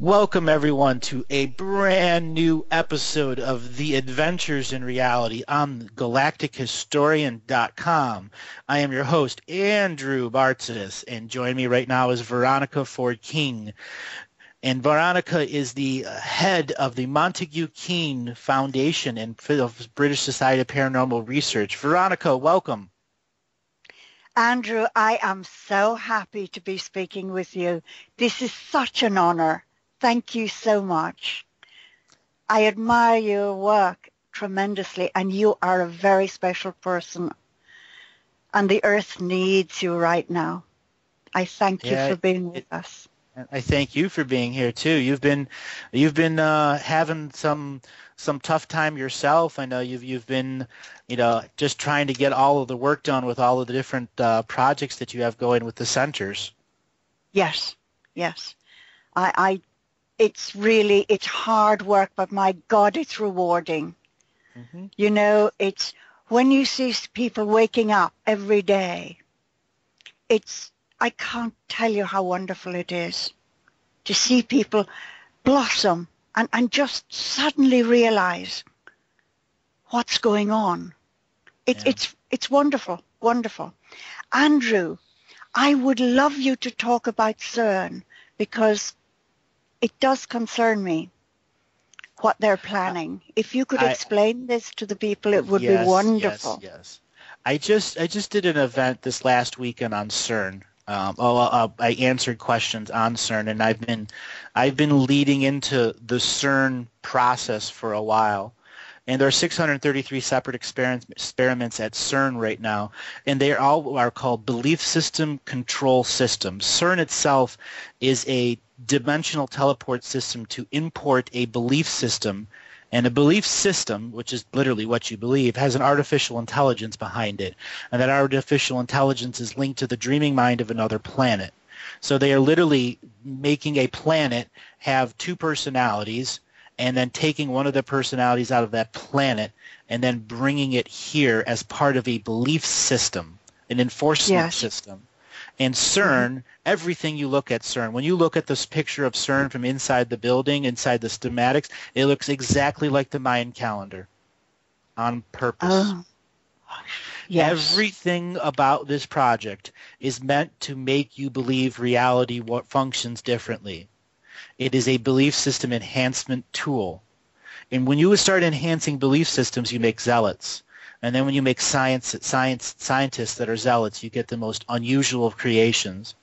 Welcome everyone to a brand new episode of The Adventures in Reality on galactichistorian.com. I am your host, Andrew Bartzis, and joining me right now is Veronica Ford King. And Veronica is the head of the Montague Keen Foundation and of British Society of Paranormal Research. Veronica, welcome. Andrew, I am so happy to be speaking with you. This is such an honor. Thank you so much. I admire your work tremendously, and you are a very special person, and the Earth needs you right now. I thank you for being with us. I thank you for being here too. You've been having some tough time yourself. I know you've been just trying to get all of the work done with all of the different projects that you have going with the centers. Yes. It's hard work, but my God, it's rewarding. Mm-hmm. It's when you see people waking up every day, I can't tell you how wonderful it is to see people blossom and just suddenly realize what's going on. It's wonderful, wonderful. Andrew, I would love you to talk about CERN because it does concern me what they're planning. If you could explain this to the people, it would be wonderful. Yes. I just did an event this last weekend on CERN. I answered questions on CERN, and I've been leading into the CERN process for a while. And there are 633 separate experiments at CERN right now, and they all are called belief system control systems. CERN itself is a dimensional teleport system to import a belief system, and a belief system, which is literally what you believe, has an artificial intelligence behind it, and that artificial intelligence is linked to the dreaming mind of another planet. So they are literally making a planet have two personalities, and then taking one of the personalities out of that planet and then bringing it here as part of a belief system, an enforcement system. And CERN, everything you look at CERN, when you look at this picture of CERN from inside the building, inside the schematics, it looks exactly like the Mayan calendar on purpose. Oh. Yes. Everything about this project is meant to make you believe reality functions differently. It is a belief system enhancement tool. And when you start enhancing belief systems, you make zealots. And then when you make scientists that are zealots, you get the most unusual of creations.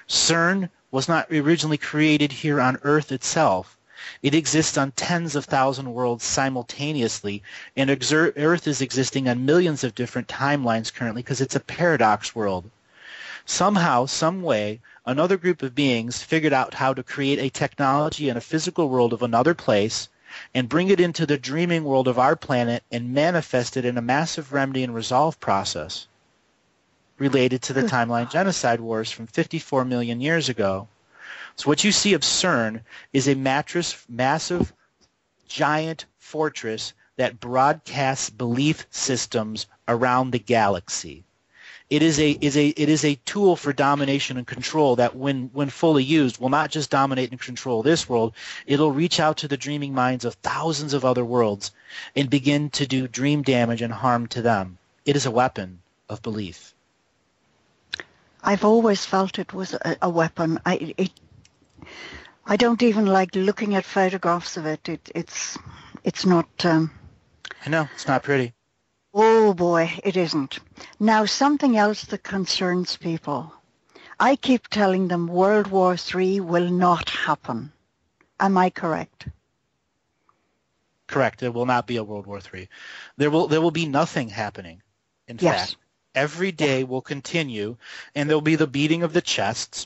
CERN was not originally created here on Earth itself. It exists on tens of thousands of worlds simultaneously, and Earth is existing on millions of different timelines currently because it's a paradox world. Somehow, some way, another group of beings figured out how to create a technology in a physical world of another place and bring it into the dreaming world of our planet and manifest it in a massive remedy and resolve process related to the timeline genocide wars from 54 million years ago. So what you see of CERN is a massive, giant fortress that broadcasts belief systems around the galaxy. It is a tool for domination and control that when fully used will not just dominate and control this world, it'll reach out to the dreaming minds of thousands of other worlds and begin to do dream damage and harm to them. It is a weapon of belief. I've always felt it was a weapon. I don't even like looking at photographs of it. It's not. I know, it's not pretty. Oh boy, it isn't. Now, something else that concerns people. I keep telling them World War III will not happen. Am I correct? Correct. There will not be a World War III. There will be nothing happening. In fact, every day will continue, and there will be the beating of the chests.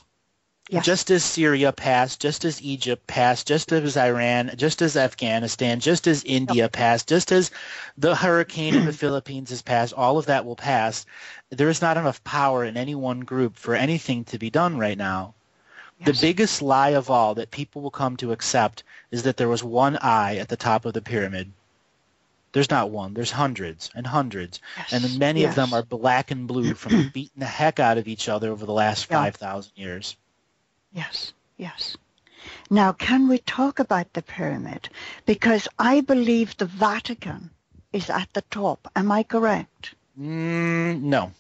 Yes. Just as Syria passed, just as Egypt passed, just as Iran, just as Afghanistan, just as India passed, just as the hurricane in the Philippines has passed, all of that will pass. There is not enough power in any one group for anything to be done right now. Yes. The biggest lie of all that people will come to accept is that there was one eye at the top of the pyramid. There's not one. There's hundreds and hundreds. Yes. And many of them are black and blue from beating the heck out of each other over the last 5,000 years. Yes. Now, can we talk about the pyramid? Because I believe the Vatican is at the top. Am I correct? No.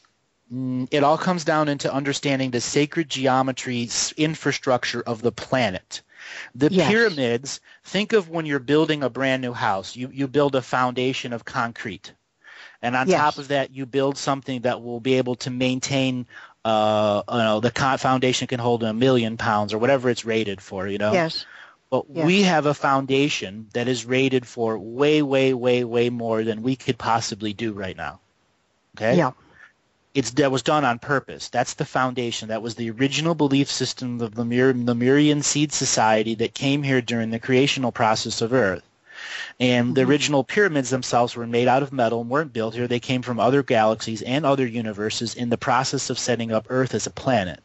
It all comes down into understanding the sacred geometry infrastructure of the planet. The Yes. pyramids, think of when you're building a brand new house. You build a foundation of concrete. And on Yes. top of that, you build something that will be able to maintain, the foundation can hold 1,000,000 pounds or whatever it's rated for, Yes. But Yes. we have a foundation that is rated for way, way, way, way more than we could possibly do right now. Okay? Yeah. That was done on purpose. That's the foundation. That was the original belief system of the Lemurian seed society that came here during the creational process of Earth. And the original pyramids themselves were made out of metal and weren't built here. They came from other galaxies and other universes in the process of setting up Earth as a planet.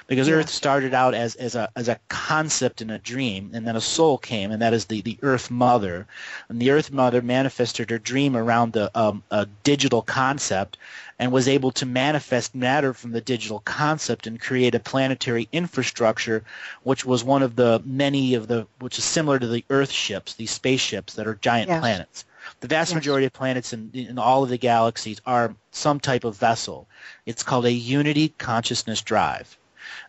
Because Earth started out as a concept and a dream, and then a soul came, and that is the Earth Mother. And the Earth Mother manifested her dream around a digital concept and was able to manifest matter from the digital concept and create a planetary infrastructure, which was one of the which is similar to the Earth ships, these spaceships that are giant planets. The vast majority of planets in all of the galaxies are some type of vessel. It's called a unity consciousness drive.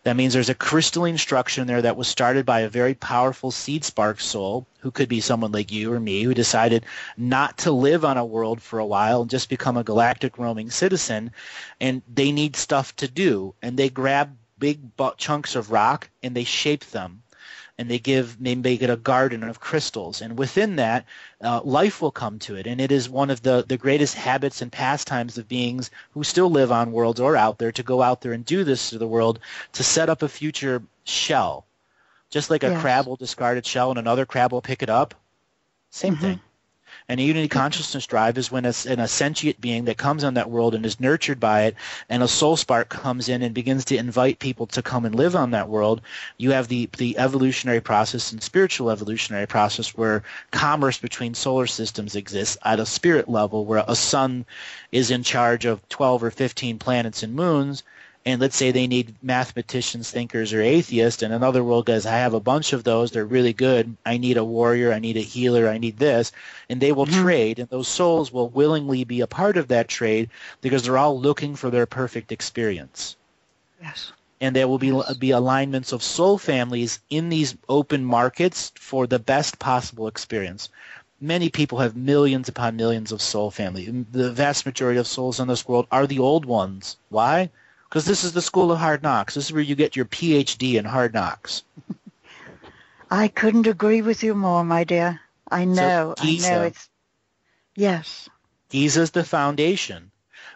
That means there's a crystalline structure in there that was started by a very powerful seed spark soul, who could be someone like you or me, who decided not to live on a world for a while and just become a galactic roaming citizen, and they need stuff to do. And they grab big chunks of rock and they shape them. And they make it a garden of crystals. And within that, life will come to it. And it is one of the greatest habits and pastimes of beings who still live on worlds or out there to go out there and do this to the world, to set up a future shell. Just like a crab will discard its shell and another crab will pick it up. Same thing. And a unity consciousness drive is when a sentient being that comes on that world and is nurtured by it, and a soul spark comes in and begins to invite people to come and live on that world. You have the evolutionary process and spiritual evolutionary process where commerce between solar systems exists at a spirit level, where a sun is in charge of 12 or 15 planets and moons. And let's say they need mathematicians, thinkers, or atheists, and another world goes, I have a bunch of those, they're really good, I need a warrior, I need a healer, I need this, and they will trade, and those souls will willingly be a part of that trade because they're all looking for their perfect experience. Yes. And there will be alignments of soul families in these open markets for the best possible experience. Many people have millions upon millions of soul family. The vast majority of souls in this world are the old ones. Why? Because this is the school of hard knocks. This is where you get your PhD in hard knocks. I couldn't agree with you more, my dear. I know it's... Yes. Giza is the foundation.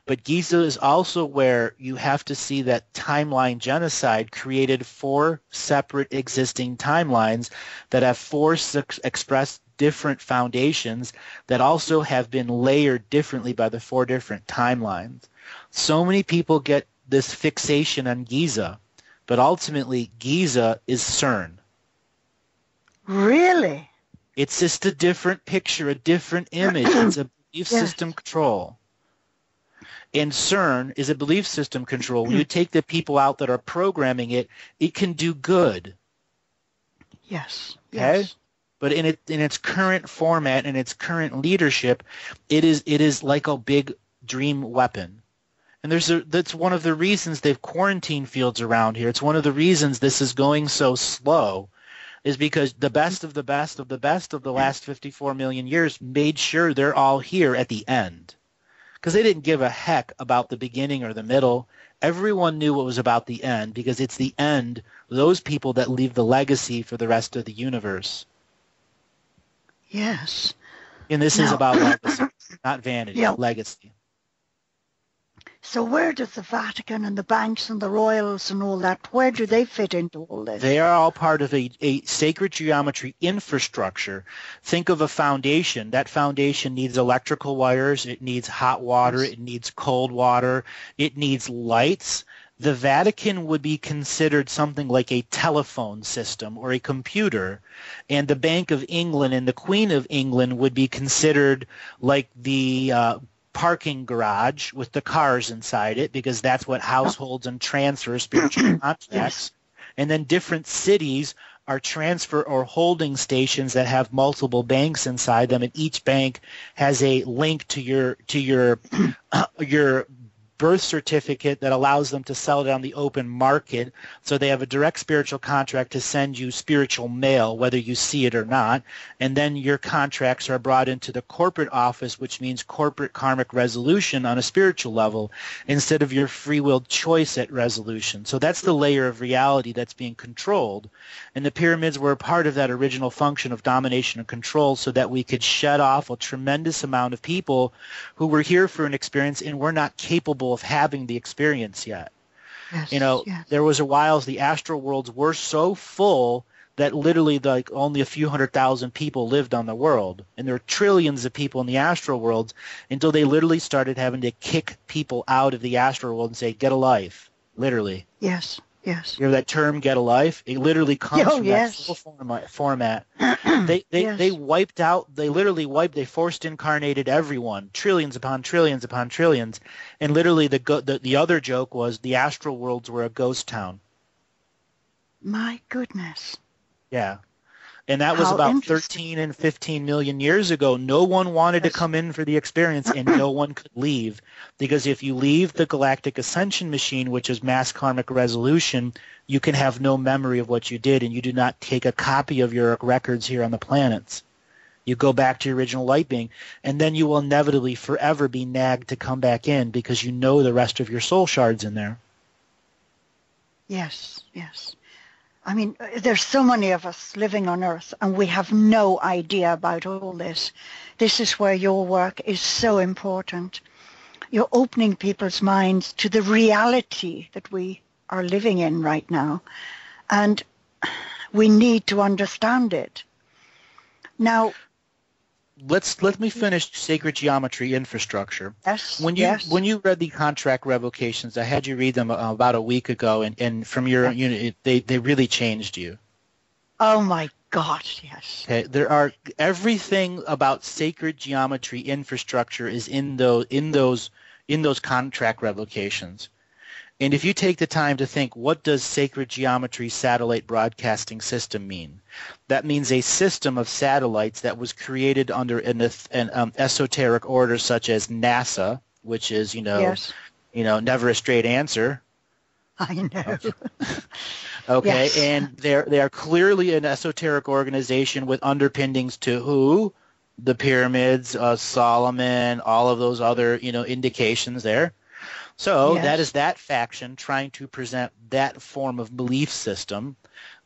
But Giza is also where you have to see that timeline genocide created 4 separate existing timelines that have 4 expressed different foundations that also have been layered differently by the 4 different timelines. So many people get this fixation on Giza, but ultimately Giza is CERN. Really? It's just a different picture, a different image. It's a belief system control. And CERN is a belief system control. When you take the people out that are programming it, it can do good. Yes. Okay? Yes. But in its current format, in its current leadership, it is like a big dream weapon. And that's one of the reasons they've quarantined fields around here. It's one of the reasons this is going so slow, is because the best of the best of the best of the last 54 million years made sure they're all here at the end. Because they didn't give a heck about the beginning or the middle. Everyone knew what was about the end, because it's the end, those people that leave the legacy for the rest of the universe. Yes. And this is about legacy, not vanity, legacy. So where does the Vatican and the banks and the royals and all that, where do they fit into all this? They are all part of a sacred geometry infrastructure. Think of a foundation. That foundation needs electrical wires. It needs hot water. It needs cold water. It needs lights. The Vatican would be considered something like a telephone system or a computer, and the Bank of England and the Queen of England would be considered like the parking garage with the cars inside it, because that's what households and transfer spiritual contracts. And then different cities are transfer or holding stations that have multiple banks inside them, and each bank has a link to your birth certificate that allows them to sell it on the open market. So they have a direct spiritual contract to send you spiritual mail, whether you see it or not. And then your contracts are brought into the corporate office, which means corporate karmic resolution on a spiritual level instead of your free will choice at resolution. So that's the layer of reality that's being controlled. And the pyramids were a part of that original function of domination and control so that we could shed off a tremendous amount of people who were here for an experience and were not capable of having the experience yet. Yes, yes. There was a while the astral worlds were so full that literally like only a few 100,000 people lived on the world, and there were trillions of people in the astral worlds until they literally started having to kick people out of the astral world and say, get a life, literally. Yes, yes. You know that term, get a life? It literally comes from that full format. They wiped out, they forced incarnated everyone, trillions upon trillions upon trillions, and literally the other joke was the astral worlds were a ghost town. My goodness. Yeah. And that was about 13 and 15 million years ago. No one wanted to come in for the experience, and no one could leave. Because if you leave the Galactic Ascension machine, which is mass karmic resolution, you can have no memory of what you did, and you do not take a copy of your records here on the planets. You go back to your original light being, and then you will inevitably forever be nagged to come back in because you know the rest of your soul shards in there. Yes, yes. I mean, there's so many of us living on Earth, and we have no idea about all this. This is where your work is so important. You're opening people's minds to the reality that we are living in right now, and we need to understand it. Now, let me finish sacred geometry infrastructure. Yes. When you read the contract revocations, I had you read them about a week ago, and from your unit, they really changed you. Oh my God, yes. Okay, everything about sacred geometry infrastructure is in those contract revocations. And if you take the time to think, what does sacred geometry satellite broadcasting system mean? That means a system of satellites that was created under an esoteric order such as NASA, which is, never a straight answer. I know. Okay, yes. And they are clearly an esoteric organization with underpinnings to who? The pyramids, Solomon, all of those other, indications there. So that is that faction trying to present that form of belief system,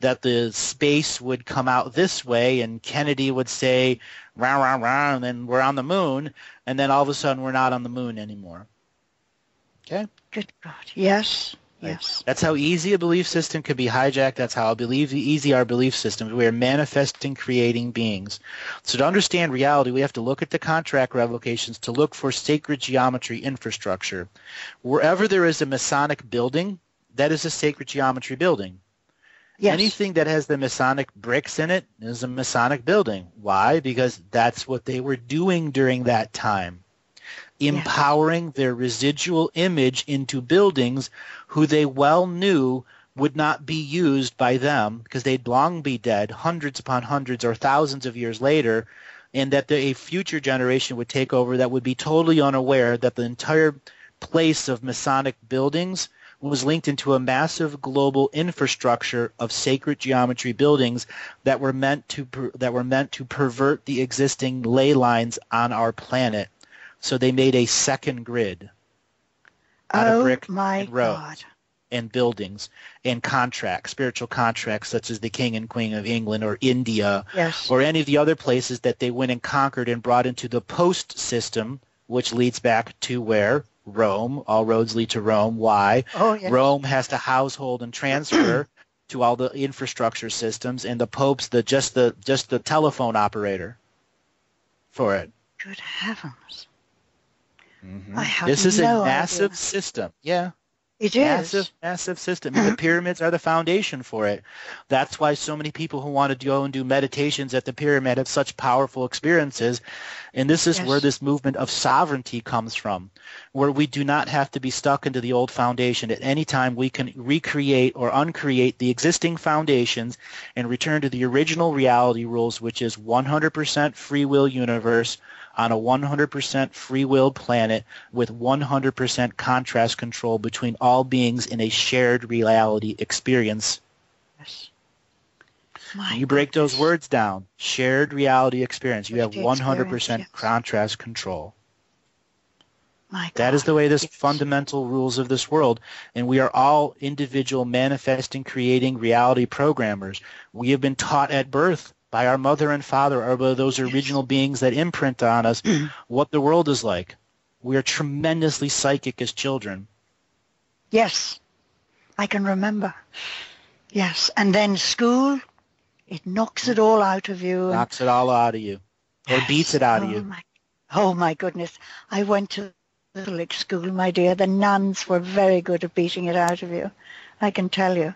that the space would come out this way, and Kennedy would say, rah, rah, rah, and then we're on the moon, and then all of a sudden we're not on the moon anymore. Okay? Good God. Yes. Yes. That's how easy a belief system could be hijacked. That's how easy our belief systems. We are manifesting, creating beings. So to understand reality, we have to look at the contract revocations to look for sacred geometry infrastructure. Wherever there is a Masonic building, that is a sacred geometry building. Yes. Anything that has the Masonic bricks in it is a Masonic building. Why? Because that's what they were doing during that time. Empowering their residual image into buildings who they well knew would not be used by them because they'd long be dead hundreds upon hundreds or thousands of years later, and that a future generation would take over that would be totally unaware that the entire place of Masonic buildings was linked into a massive global infrastructure of sacred geometry buildings that were meant to pervert the existing ley lines on our planet. So they made a second grid out of brick and roads and buildings and contracts, spiritual contracts such as the King and Queen of England or India or any of the other places that they went and conquered and brought into the post system, which leads back to where? Rome. All roads lead to Rome. Why? Rome has to household and transfer to all the infrastructure systems, and the Pope's just the telephone operator for it. Good heavens. Mm-hmm. This is a massive system. Yeah. It Massive, is. massive system. And the pyramids are the foundation for it. That's why so many people who want to go and do meditations at the pyramid have such powerful experiences. And this is where Yes. this movement of sovereignty comes from, where we do not have to be stuck into the old foundation. At any time, we can recreate or uncreate the existing foundations and return to the original reality rules, which is 100% free will universe on a 100% free will planet with 100% contrast control between all beings in a shared reality experience. Yes. When My you break those goodness. words down, shared reality experience, you have The experience, 100% yes. contrast control. My That is God. the way this Yes. fundamental rules of this world, and we are all individual manifesting, creating reality programmers. We have been taught at birth by our mother and father, or by those Yes. original beings that imprint on us, what the world is like. We are tremendously psychic as children. Yes. I can remember. Yes. And then school, it knocks it all out of you. And Knocks it all out of you, or beats yes. it out of you. Oh my goodness. I went to Catholic school, my dear. The nuns were very good at beating it out of you. I can tell you.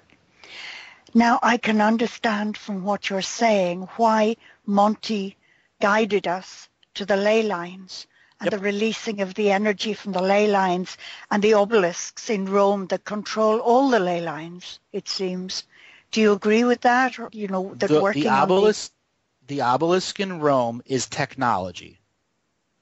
Now I can understand from what you're saying why Monty guided us to the ley lines and the releasing of the energy from the ley lines and the obelisks in Rome that control all the ley lines, it seems. Do you agree with that? Or, that The working on the... obelisk in Rome is technology.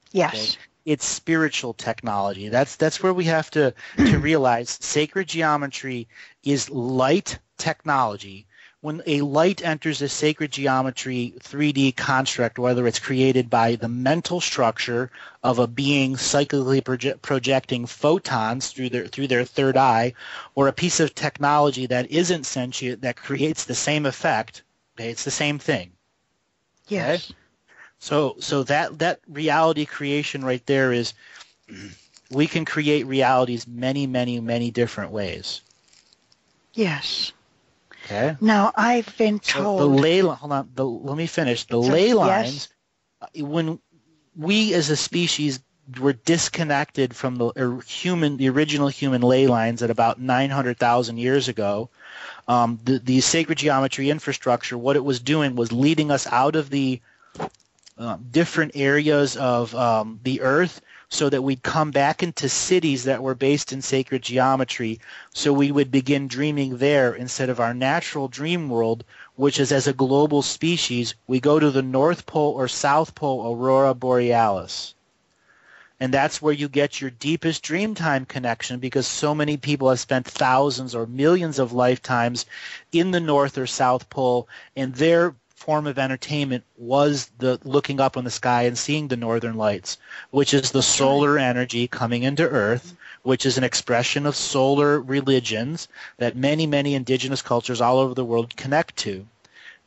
Okay? Yes. It's spiritual technology. That's where we have to realize sacred geometry is light technology. When a light enters a sacred geometry 3D construct, whether it's created by the mental structure of a being psychically projecting photons through their third eye, or a piece of technology that isn't sentient that creates the same effect, okay, it's the same thing. Okay? Yes. So that reality creation right there is, we can create realities many, many, many different ways. Yes. Okay. Now I've been So told... hold on. Let me finish. The ley lines, Yes. when we as a species were disconnected from the original human ley lines at about 900,000 years ago, the sacred geometry infrastructure, what it was doing was leading us out of the different areas of the earth so that we'd come back into cities that were based in sacred geometry, so we would begin dreaming there instead of our natural dream world, which is, as a global species, we go to the North Pole or South Pole aurora borealis. And that's where you get your deepest dream time connection, because so many people have spent thousands or millions of lifetimes in the North or South Pole, and their form of entertainment was the looking up in the sky and seeing the northern lights, which is the solar energy coming into Earth, which is an expression of solar religions that many, many indigenous cultures all over the world connect to.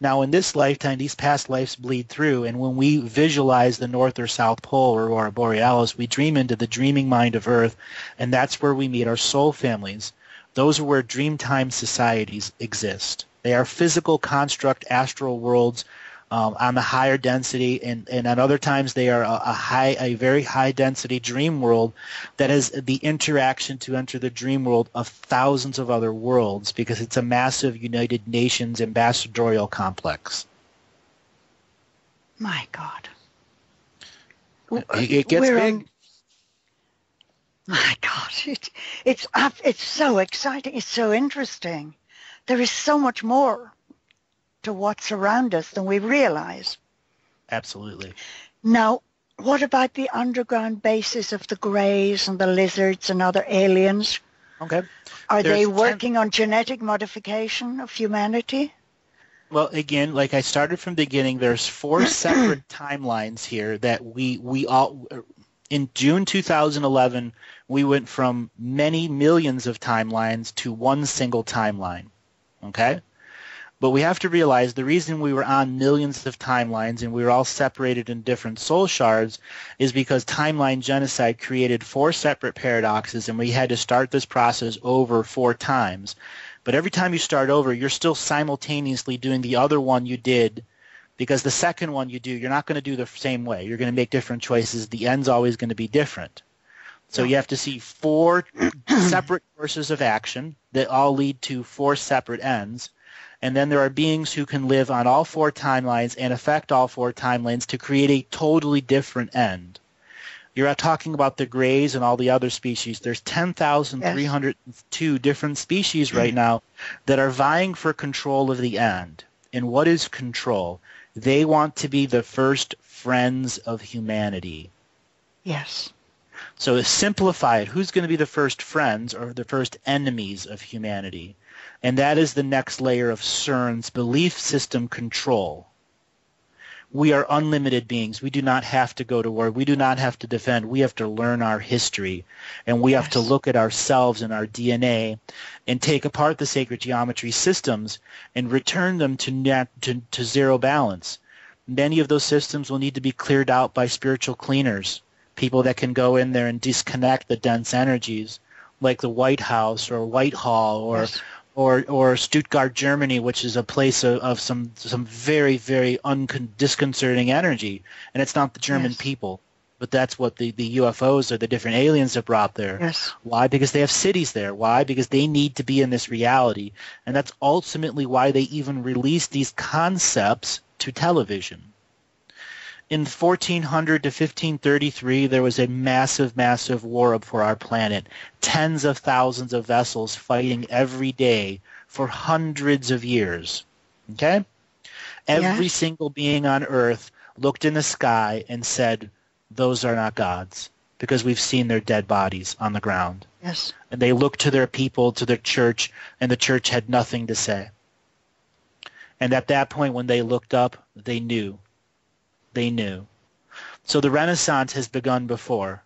Now, in this lifetime, these past lives bleed through, and when we visualize the North or South Pole or Aurora Borealis, we dream into the dreaming mind of Earth, and that's where we meet our soul families. Those are where dreamtime societies exist. They are physical construct astral worlds on the higher density, and at other times they are a very high density dream world that is the interaction to enter the dream world of thousands of other worlds, because it's a massive United Nations ambassadorial complex. My God. It gets big. My God, it's so exciting. It's so interesting. There is so much more to what's around us than we realize. Absolutely. Now, what about the underground bases of the greys and the lizards and other aliens? Okay. Are they working on genetic modification of humanity? Well, again, like I started from the beginning, there's 4 separate timelines here that we all... In June 2011, we went from many millions of timelines to one single timeline. Okay? But we have to realize the reason we were on millions of timelines and we were all separated in different soul shards is because timeline genocide created 4 separate paradoxes, and we had to start this process over 4 times. But every time you start over, you're still simultaneously doing the other one you did, because the second one you do, you're not going to do the same way. You're going to make different choices. The end's always going to be different. So No. you have to see 4 separate courses of action that all lead to 4 separate ends. And then there are beings who can live on all 4 timelines and affect all 4 timelines to create a totally different end. You're not talking about the grays and all the other species. There's Yes. 10,302 different species right now that are vying for control of the end. And what is control? They want to be the first friends of humanity. Yes. So to simplify it, who's going to be the first friends or the first enemies of humanity? And that is the next layer of CERN's belief system control. We are unlimited beings. We do not have to go to war. We do not have to defend. We have to learn our history. And we have to Yes. look at ourselves and our DNA and take apart the sacred geometry systems and return them to zero balance. Many of those systems will need to be cleared out by spiritual cleaners, people that can go in there and disconnect the dense energies, like the White House or Whitehall or Yes. or Stuttgart, Germany, which is a place of some very, very disconcerting energy. And it's not the German Yes. people, but that's what the UFOs or the different aliens have brought there. Yes. Why? Because they have cities there. Why? Because they need to be in this reality. And that's ultimately why they even release these concepts to television. In 1400 to 1533, there was a massive, massive war for our planet. Tens of thousands of vessels fighting every day for hundreds of years. Okay? Every Yes. single being on Earth looked in the sky and said, those are not gods, because we've seen their dead bodies on the ground. Yes. And they looked to their people, to their church, and the church had nothing to say. And at that point, when they looked up, they knew. They knew. So the Renaissance has begun before.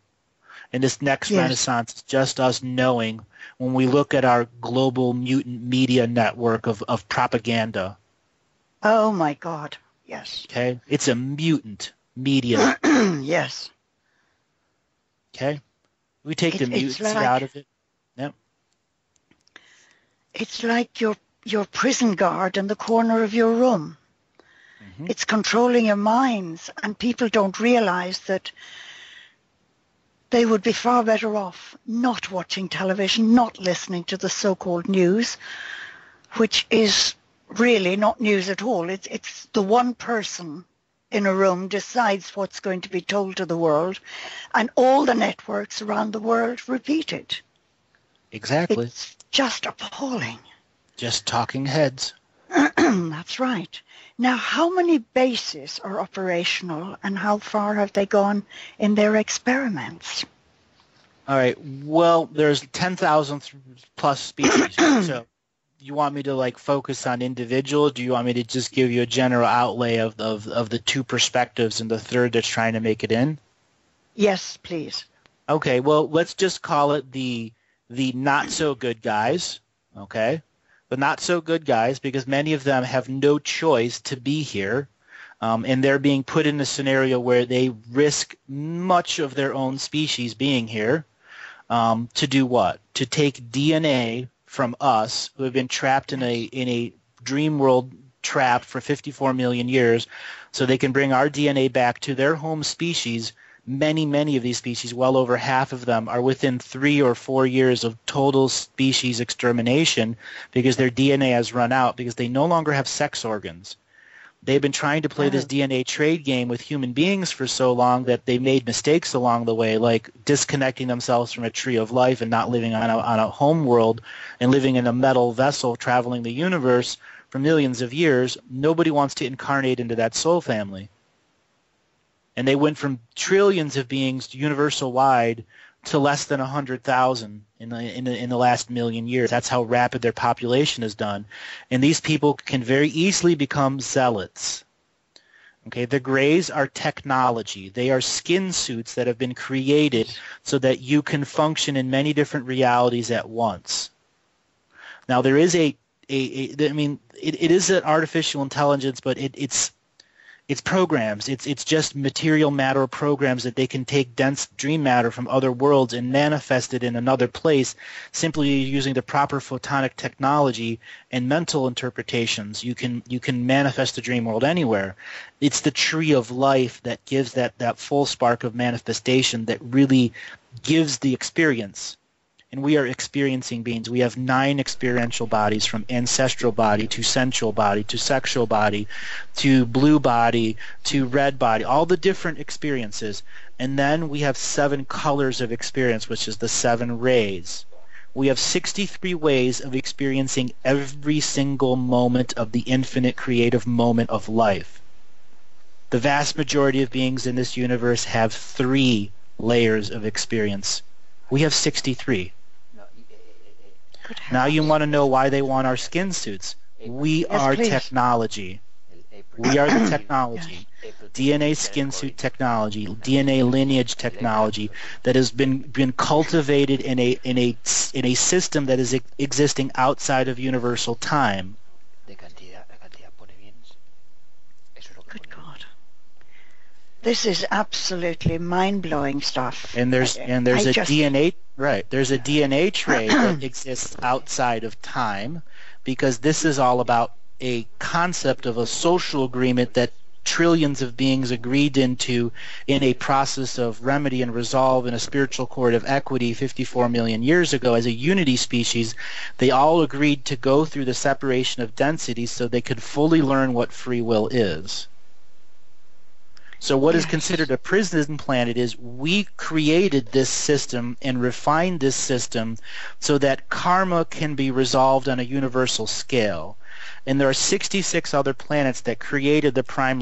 And this next Yes. Renaissance is just us knowing when we look at our global mutant media network of propaganda. Oh my God. Yes. Okay? It's a mutant media. Yes. Okay? We take the It's mutancy like out of it. Yep. it's like your prison guard in the corner of your room. Mm-hmm. It's controlling your minds, and people don't realize that they would be far better off not watching television, not listening to the so-called news, which is really not news at all. It's the one person in a room decides what's going to be told to the world, and all the networks around the world repeat it. Exactly. It's just appalling. Just talking heads. That's right. Now, how many bases are operational, and how far have they gone in their experiments? All right. Well, there's 10,000 plus species. So you want me to like focus on individual? Do you want me to just give you a general outlay of the 2 perspectives and the third that's trying to make it in? Yes, please. Okay. Well, let's just call it the not so good guys. Okay. The not so good guys, because many of them have no choice to be here. And they're being put in a scenario where they risk much of their own species being here. To do what? To take DNA from us, who have been trapped in a dream world trap for 54 million years, so they can bring our DNA back to their home species. Many of these species, well over half of them, are within 3 or 4 years of total species extermination because their DNA has run out, because they no longer have sex organs. They've been trying to play this DNA trade game with human beings for so long that they made mistakes along the way, like disconnecting themselves from a tree of life and not living on a home world and living in a metal vessel traveling the universe for millions of years. Nobody wants to incarnate into that soul family. And they went from trillions of beings universal-wide to less than 100,000 in the last million years. That's how rapid their population is done. And these people can very easily become zealots. Okay, the grays are technology. They are skin suits that have been created so that you can function in many different realities at once. Now, there is it is an artificial intelligence, but it's It's programs. It's just material matter programs that they can take dense dream matter from other worlds and manifest it in another place simply using the proper photonic technology and mental interpretations. You can manifest the dream world anywhere. It's the tree of life that gives that full spark of manifestation that really gives the experience. And we are experiencing beings. We have 9 experiential bodies, from ancestral body to sensual body to sexual body to blue body to red body, all the different experiences. And then we have 7 colors of experience, which is the 7 rays. We have 63 ways of experiencing every single moment of the infinite creative moment of life. The vast majority of beings in this universe have 3 layers of experience. We have 63. Now you want to know why they want our skin suits. We are technology. We are the technology. DNA skin suit technology, DNA lineage technology that has been cultivated in a system that is existing outside of universal time. Good God. This is absolutely mind-blowing stuff. And there's a DNA There's a DNA tray that exists outside of time, because this is all about a concept of a social agreement that trillions of beings agreed into in a process of remedy and resolve in a spiritual court of equity 54 million years ago as a unity species. They all agreed to go through the separation of densities so they could fully learn what free will is. So what is considered a prison planet is we created this system and refined this system so that karma can be resolved on a universal scale. And there are 66 other planets that created the prime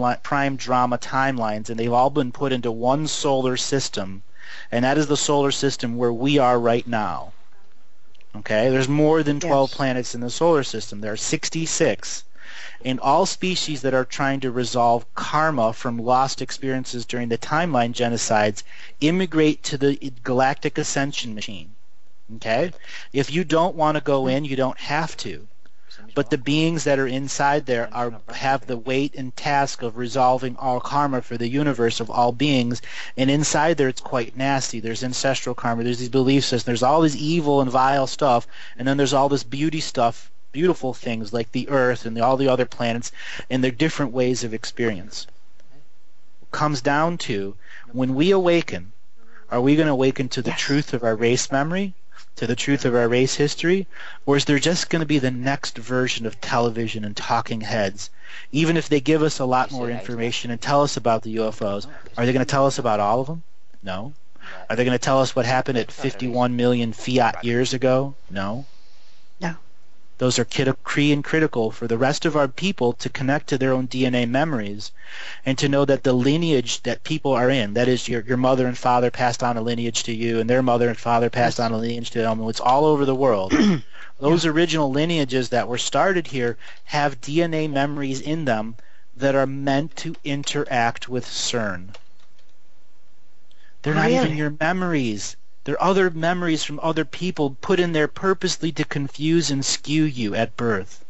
drama timelines, and they've all been put into one solar system, and that is the solar system where we are right now. Okay? There's more than 12 planets in the solar system. There are 66. And all species that are trying to resolve karma from lost experiences during the timeline genocides immigrate to the Galactic Ascension machine. Okay? If you don't want to go in, you don't have to. But the beings that are inside there have the weight and task of resolving all karma for the universe of all beings. And inside there it's quite nasty. There's ancestral karma, there's these belief systems, there's all this evil and vile stuff, and then there's all this beauty stuff, beautiful things like the Earth and all the other planets and their different ways of experience. It comes down to, when we awaken, are we going to awaken to the truth of our race memory, to the truth of our race history, or is there just going to be the next version of television and talking heads? Even if they give us a lot more information and tell us about the UFOs, are they going to tell us about all of them? No. Are they going to tell us what happened at 51 million fiat years ago? No. No. Those are key and critical for the rest of our people to connect to their own DNA memories and to know that the lineage that people are in, that is your mother and father passed on a lineage to you and their mother and father passed on a lineage to them. It's all over the world. Those original lineages that were started here have DNA memories in them that are meant to interact with CERN. They're not even your memories. They're other memories from other people put in there purposely to confuse and skew you at birth.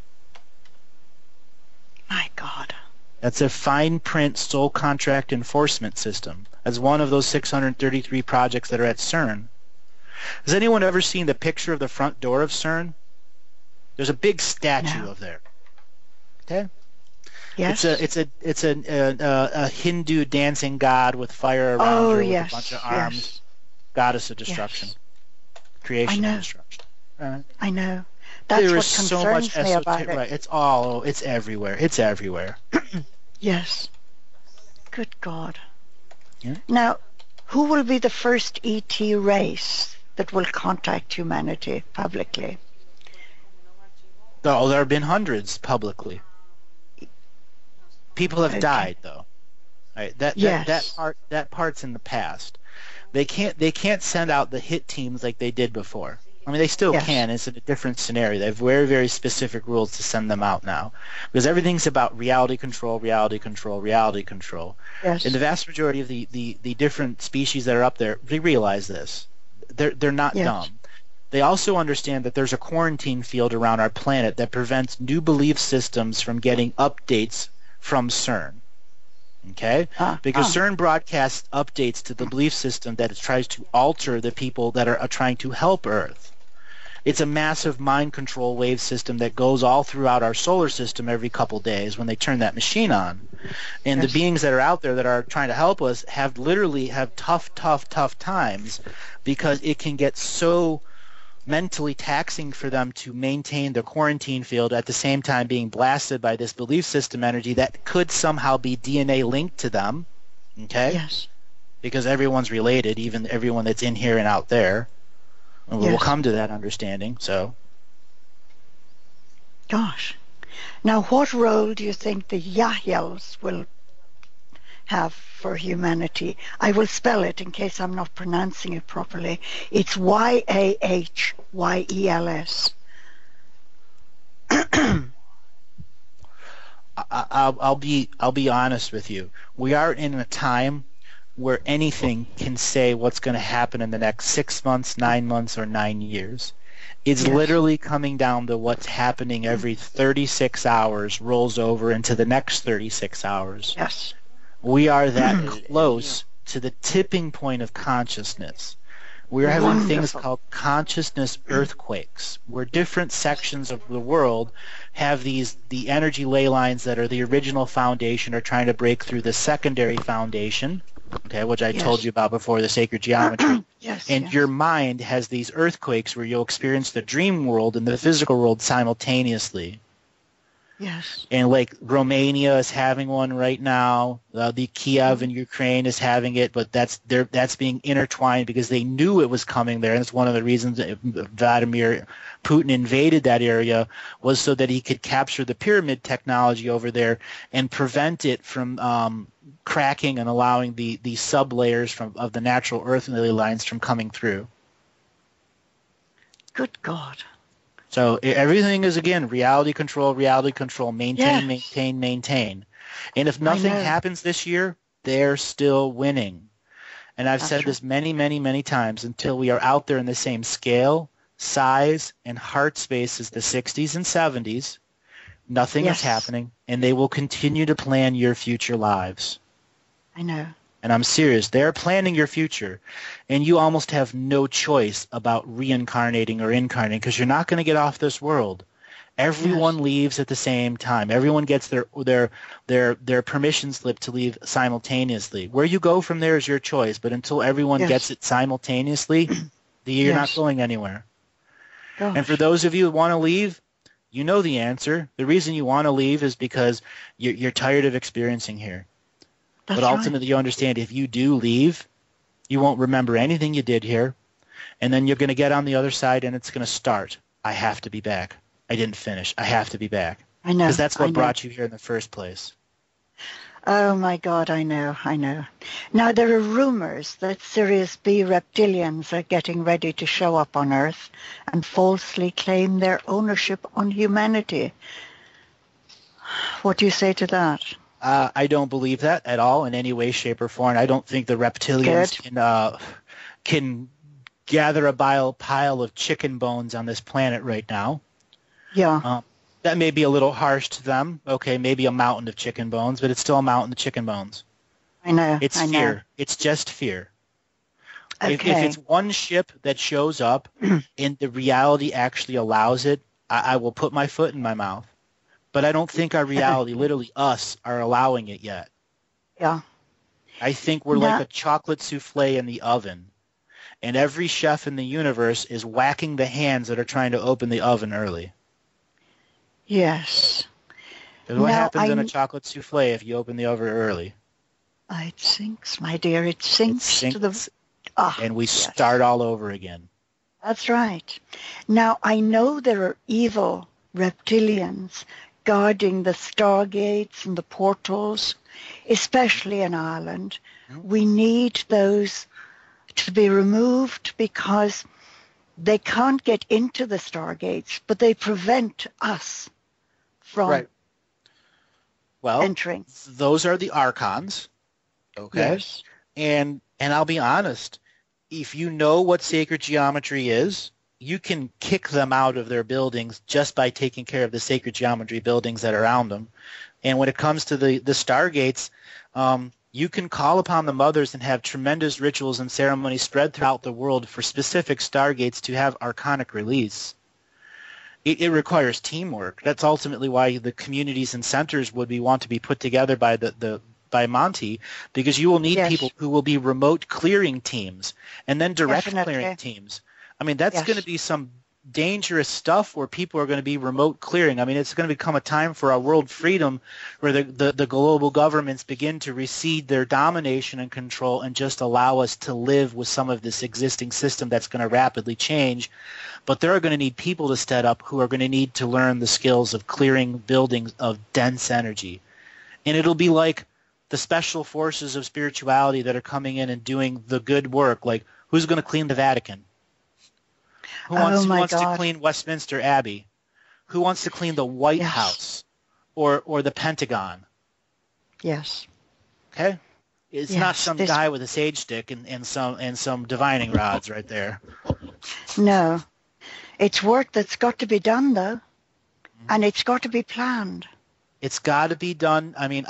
My God. That's a fine print soul contract enforcement system as one of those 633 projects that are at CERN. Has anyone ever seen the picture of the front door of CERN? There's a big statue of there. Okay? Yes. It's a Hindu dancing god with fire around her with a bunch of arms. Yes. Goddess of destruction, creation and destruction. I know. That's there what is so concerns much me about it. Right. It's everywhere. It's everywhere. Yes. Good God. Yeah. Now, who will be the first ET race that will contact humanity publicly? Oh, there have been hundreds publicly. People have died, though. Right. That part's in the past. They can't send out the hit teams like they did before. I mean, they still can. It's in a different scenario. They have very, very specific rules to send them out now, because everything's about reality control, reality control, reality control. Yes. And the vast majority of the different species that are up there, they realize this. They're not dumb. They also understand that there's a quarantine field around our planet that prevents new belief systems from getting updates from CERN. Okay? Because CERN broadcasts updates to the belief system that it tries to alter the people that are trying to help Earth. It's a massive mind control wave system that goes all throughout our solar system every couple days when they turn that machine on. And the beings that are out there that are trying to help us have tough times because it can get so mentally taxing for them to maintain the quarantine field at the same time being blasted by this belief system energy that could somehow be DNA linked to them. Okay? Yes. Because everyone's related, even everyone that's in here and out there. And we'll come to that understanding, so. Gosh. Now, what role do you think the Yahyels will have for humanity? I will spell it in case I'm not pronouncing it properly. It's Yahyels. I'll be honest with you. We are in a time where anything can say what's going to happen in the next 6 months, 9 months, or 9 years. It's literally coming down to what's happening every 36 hours rolls over into the next 36 hours. Yes. We are that close to the tipping point of consciousness. We're having things called consciousness earthquakes, where different sections of the world have the energy ley lines that are the original foundation are trying to break through the secondary foundation, okay, which I told you about before, the sacred geometry. Your mind has these earthquakes where you'll experience the dream world and the physical world simultaneously. Yes. And like Romania is having one right now. The Kiev in Ukraine is having it, but that's being intertwined because they knew it was coming there. And it's one of the reasons that Vladimir Putin invaded that area was so that he could capture the pyramid technology over there and prevent it from cracking and allowing the sub-layers of the natural earthly lines from coming through. Good God. So everything is, again, reality control, maintain. And if nothing happens this year, they're still winning. And I've said this many, many, many times, until we are out there in the same scale, size, and heart space as the 60s and 70s, nothing is happening, and they will continue to plan your future lives. I know. And I'm serious. They're planning your future, and you almost have no choice about reincarnating or incarnating because you're not going to get off this world. Everyone leaves at the same time. Everyone gets their permission slip to leave simultaneously. Where you go from there is your choice, but until everyone gets it simultaneously, you're not going anywhere. Gosh. And for those of you who want to leave, you know the answer. The reason you want to leave is because you're tired of experiencing here. But ultimately, you understand if you do leave, you won't remember anything you did here, and then you're going to get on the other side, and it's going to start. I have to be back. I didn't finish. I have to be back. I know. Because that's what brought you here in the first place. Oh, my God, I know. Now, there are rumors that Sirius B reptilians are getting ready to show up on Earth and falsely claim their ownership on humanity. What do you say to that? I don't believe that at all in any way, shape, or form. I don't think the reptilians can gather a pile of chicken bones on this planet right now. Yeah. That may be a little harsh to them. Okay, maybe a mountain of chicken bones, but it's still a mountain of chicken bones. I know. It's fear. Know. It's just fear. Okay. If it's one ship that shows up and the reality actually allows it, I will put my foot in my mouth. But I don't think our reality, literally us, are allowing it yet. Yeah. I think we're like a chocolate souffle in the oven. And every chef in the universe is whacking the hands that are trying to open the oven early. Yes. Because what happens in a chocolate souffle if you open the oven early? It sinks, my dear. It sinks to the... and we start all over again. That's right. Now, I know there are evil reptilians guarding the stargates and the portals, especially in Ireland. We need those to be removed because they can't get into the stargates, but they prevent us from entering. Those are the archons, okay? Yes. And I'll be honest, if you know what sacred geometry is, you can kick them out of their buildings just by taking care of the sacred geometry buildings that are around them. And when it comes to the Stargates, you can call upon the mothers and have tremendous rituals and ceremonies spread throughout the world for specific Stargates to have archonic release. It requires teamwork. That's ultimately why the communities and centers would want to be put together by by Monty, because you will need people who will be remote clearing teams and then direct clearing teams. I mean, that's going to be some dangerous stuff where people are going to be remote clearing. I mean, it's going to become a time for our world freedom where the global governments begin to recede their domination and control and just allow us to live with some of this existing system that's going to rapidly change. But they're going to need people to step up who are going to need to learn the skills of clearing buildings of dense energy. And it'll be like the special forces of spirituality that are coming in and doing the good work. Like, who's going to clean the Vatican? Who wants to clean Westminster Abbey? Who wants to clean the White House or the Pentagon? Yes. Okay? It's not some guy with a sage stick and some divining rods right there. No. It's work that's got to be done, though, and it's got to be planned. It's got to be done. I mean,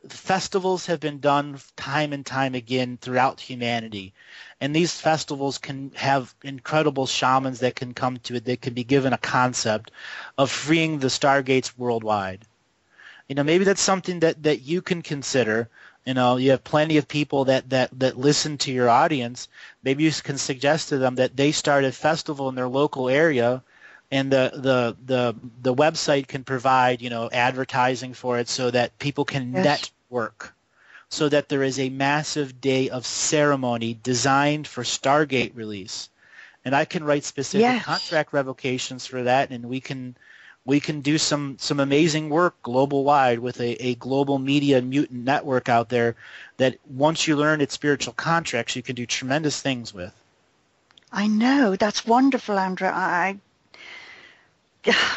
festivals have been done time and time again throughout humanity. And these festivals can have incredible shamans that can come to it. They can be given a concept of freeing the Stargates worldwide. You know, maybe that's something that you can consider. You know, you have plenty of people that listen to your audience. Maybe you can suggest to them that they start a festival in their local area, and the website can provide, you know, advertising for it so that people can network. So that there is a massive day of ceremony designed for Stargate release. And I can write specific contract revocations for that, and we can do some amazing work global-wide with a global media mutant network out there that once you learn its spiritual contracts, you can do tremendous things with. I know. That's wonderful, Andrea.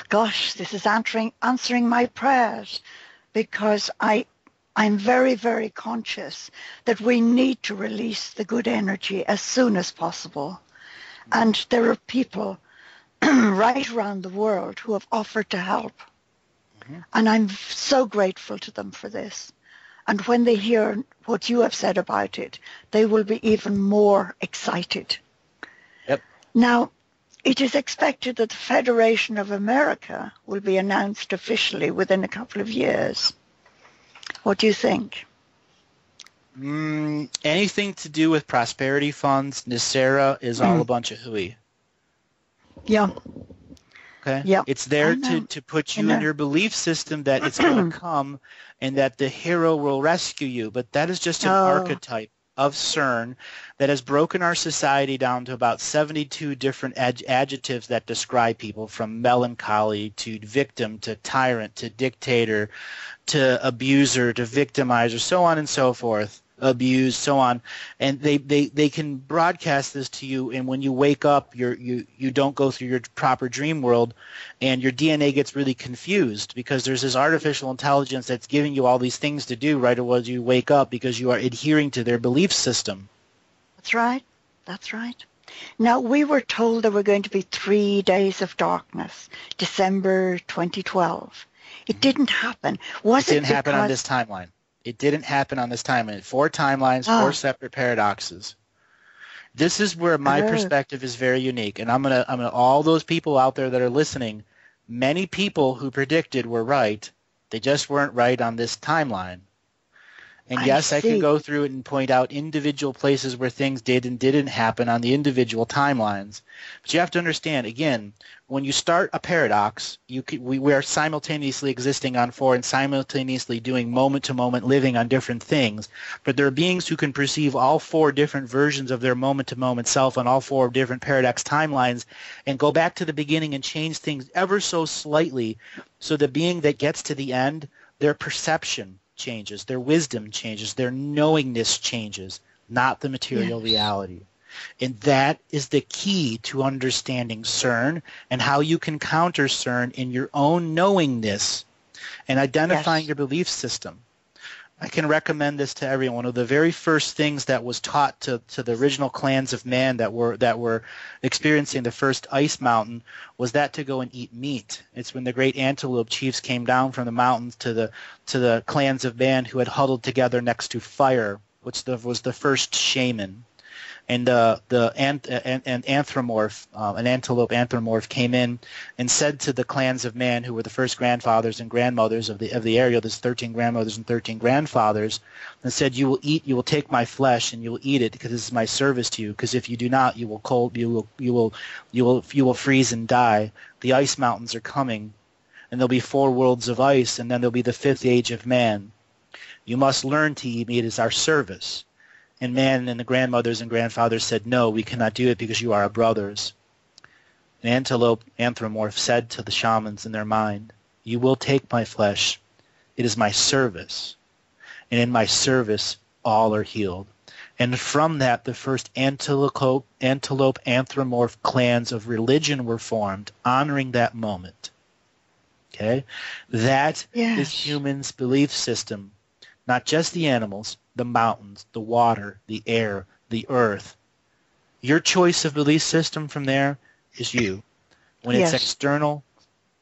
Gosh, this is answering my prayers, because I'm very, very conscious that we need to release the good energy as soon as possible. And there are people right around the world who have offered to help. Mm-hmm. And I'm so grateful to them for this. And when they hear what you have said about it, they will be even more excited. Yep. Now, it is expected that the Federation of America will be announced officially within a couple of years. What do you think? Anything to do with prosperity funds, NESARA is all a bunch of hooey. Yeah. Okay? Yeah. It's there to put you in your belief system that it's going to come and that the hero will rescue you. But that is just an archetype of CERN that has broken our society down to about 72 different adjectives that describe people, from melancholy to victim to tyrant to dictator to abuser to victimizer, so on and so forth, abused, so on. And they can broadcast this to you, and when you wake up, you don't go through your proper dream world, and your DNA gets really confused because there's this artificial intelligence that's giving you all these things to do right away you wake up because you are adhering to their belief system. That's right. That's right. Now, we were told there were going to be 3 days of darkness, December 2012. It didn't happen. It didn't happen on this timeline. It didn't happen on this timeline. 4 timelines, 4 separate paradoxes. This is where my perspective is very unique, and I'm gonna all those people out there that are listening, many people who predicted were right. They just weren't right on this timeline. And yes, I can go through it and point out individual places where things did and didn't happen on the individual timelines. But you have to understand, again, when you start a paradox, we are simultaneously existing on 4 and simultaneously doing moment-to-moment living on different things. But there are beings who can perceive all 4 different versions of their moment-to-moment self on all 4 different paradox timelines and go back to the beginning and change things ever so slightly, so the being that gets to the end, their perception changes, their wisdom changes, their knowingness changes, not the material reality. And that is the key to understanding CERN and how you can counter CERN in your own knowingness and identifying your belief system. I can recommend this to everyone. One of the very first things that was taught to the original clans of man that were experiencing the first ice mountain was that to go and eat meat. It's when the great antelope chiefs came down from the mountains to the clans of man who had huddled together next to fire, which was the first shaman. And an anthropomorph, an antelope anthropomorph, came in and said to the clans of man, who were the first grandfathers and grandmothers of the area, there's 13 grandmothers and 13 grandfathers, and said, "You will take my flesh and you will eat it because this is my service to you. Because if you do not, you will freeze and die. The ice mountains are coming, and there'll be 4 worlds of ice, and then there'll be the 5th age of man. You must learn to eat meat as our service." And man and the grandmothers and grandfathers said, "No, we cannot do it because you are our brothers." An antelope anthropomorph said to the shamans in their mind, "You will take my flesh. It is my service. And in my service, all are healed." And from that, the first antelope anthropomorph clans of religion were formed, honoring that moment. Okay? That is humans' belief system. Not just the animals, the mountains, the water, the air, the earth. Your choice of belief system from there is you. When it's external,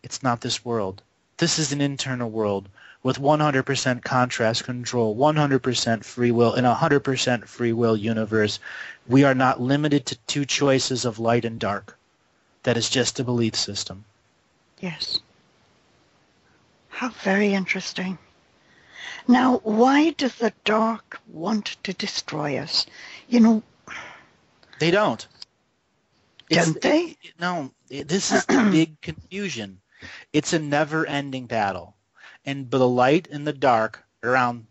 it's not this world. This is an internal world with 100% contrast control, 100% free will, and 100% free will universe. We are not limited to 2 choices of light and dark. That is just a belief system. Yes. How very interesting. Now, why does the dark want to destroy us? You know... They don't. Don't they? No. This is the big confusion. It's a never-ending battle. And the light and the dark, around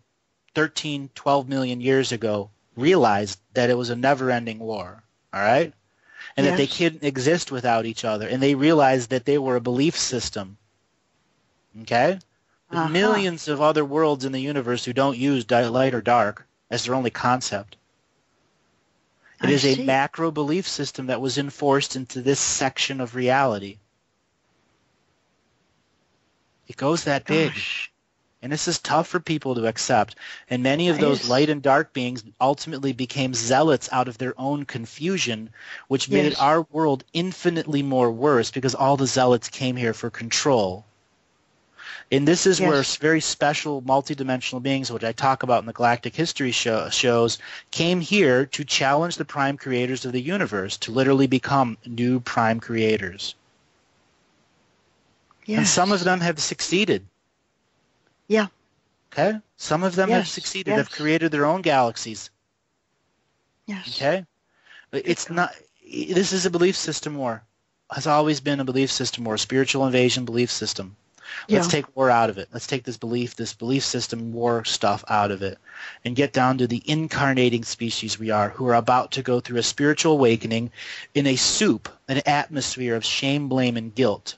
13, 12 million years ago, realized that it was a never-ending war. All right? And that they couldn't exist without each other. And they realized that they were a belief system. Okay? There's millions of other worlds in the universe who don't use light or dark as their only concept. It is a macro belief system that was enforced into this section of reality. It goes that big. And this is tough for people to accept. And many of those light and dark beings ultimately became zealots out of their own confusion, which made our world infinitely more worse because all the zealots came here for control. And this is where very special multidimensional beings, which I talk about in the Galactic History shows, came here to challenge the prime creators of the universe to literally become new prime creators. Yes. And some of them have succeeded. Yeah. Okay? Some of them have succeeded, have created their own galaxies. Yes. Okay? It's not... This is a belief system war. Has always been a belief system war, spiritual invasion belief system. Let's take war out of it. Let's take this belief system war stuff out of it and get down to the incarnating species we are, who are about to go through a spiritual awakening in a soup, an atmosphere of shame, blame, and guilt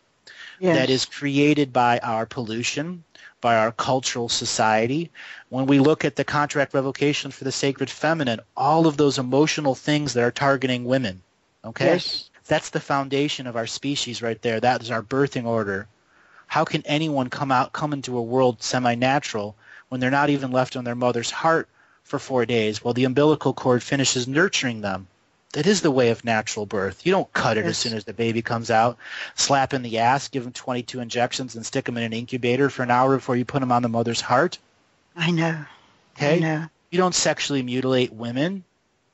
that is created by our pollution, by our cultural society. When we look at the contract revocations for the sacred feminine, all of those emotional things that are targeting women, okay? That's the foundation of our species right there. That is our birthing order. How can anyone come into a world semi-natural when they're not even left on their mother's heart for 4 days while the umbilical cord finishes nurturing them? That is the way of natural birth. You don't cut it as soon as the baby comes out, slap in the ass, give them 22 injections, and stick them in an incubator for an hour before you put them on the mother's heart. I know. Okay? I know. You don't sexually mutilate women,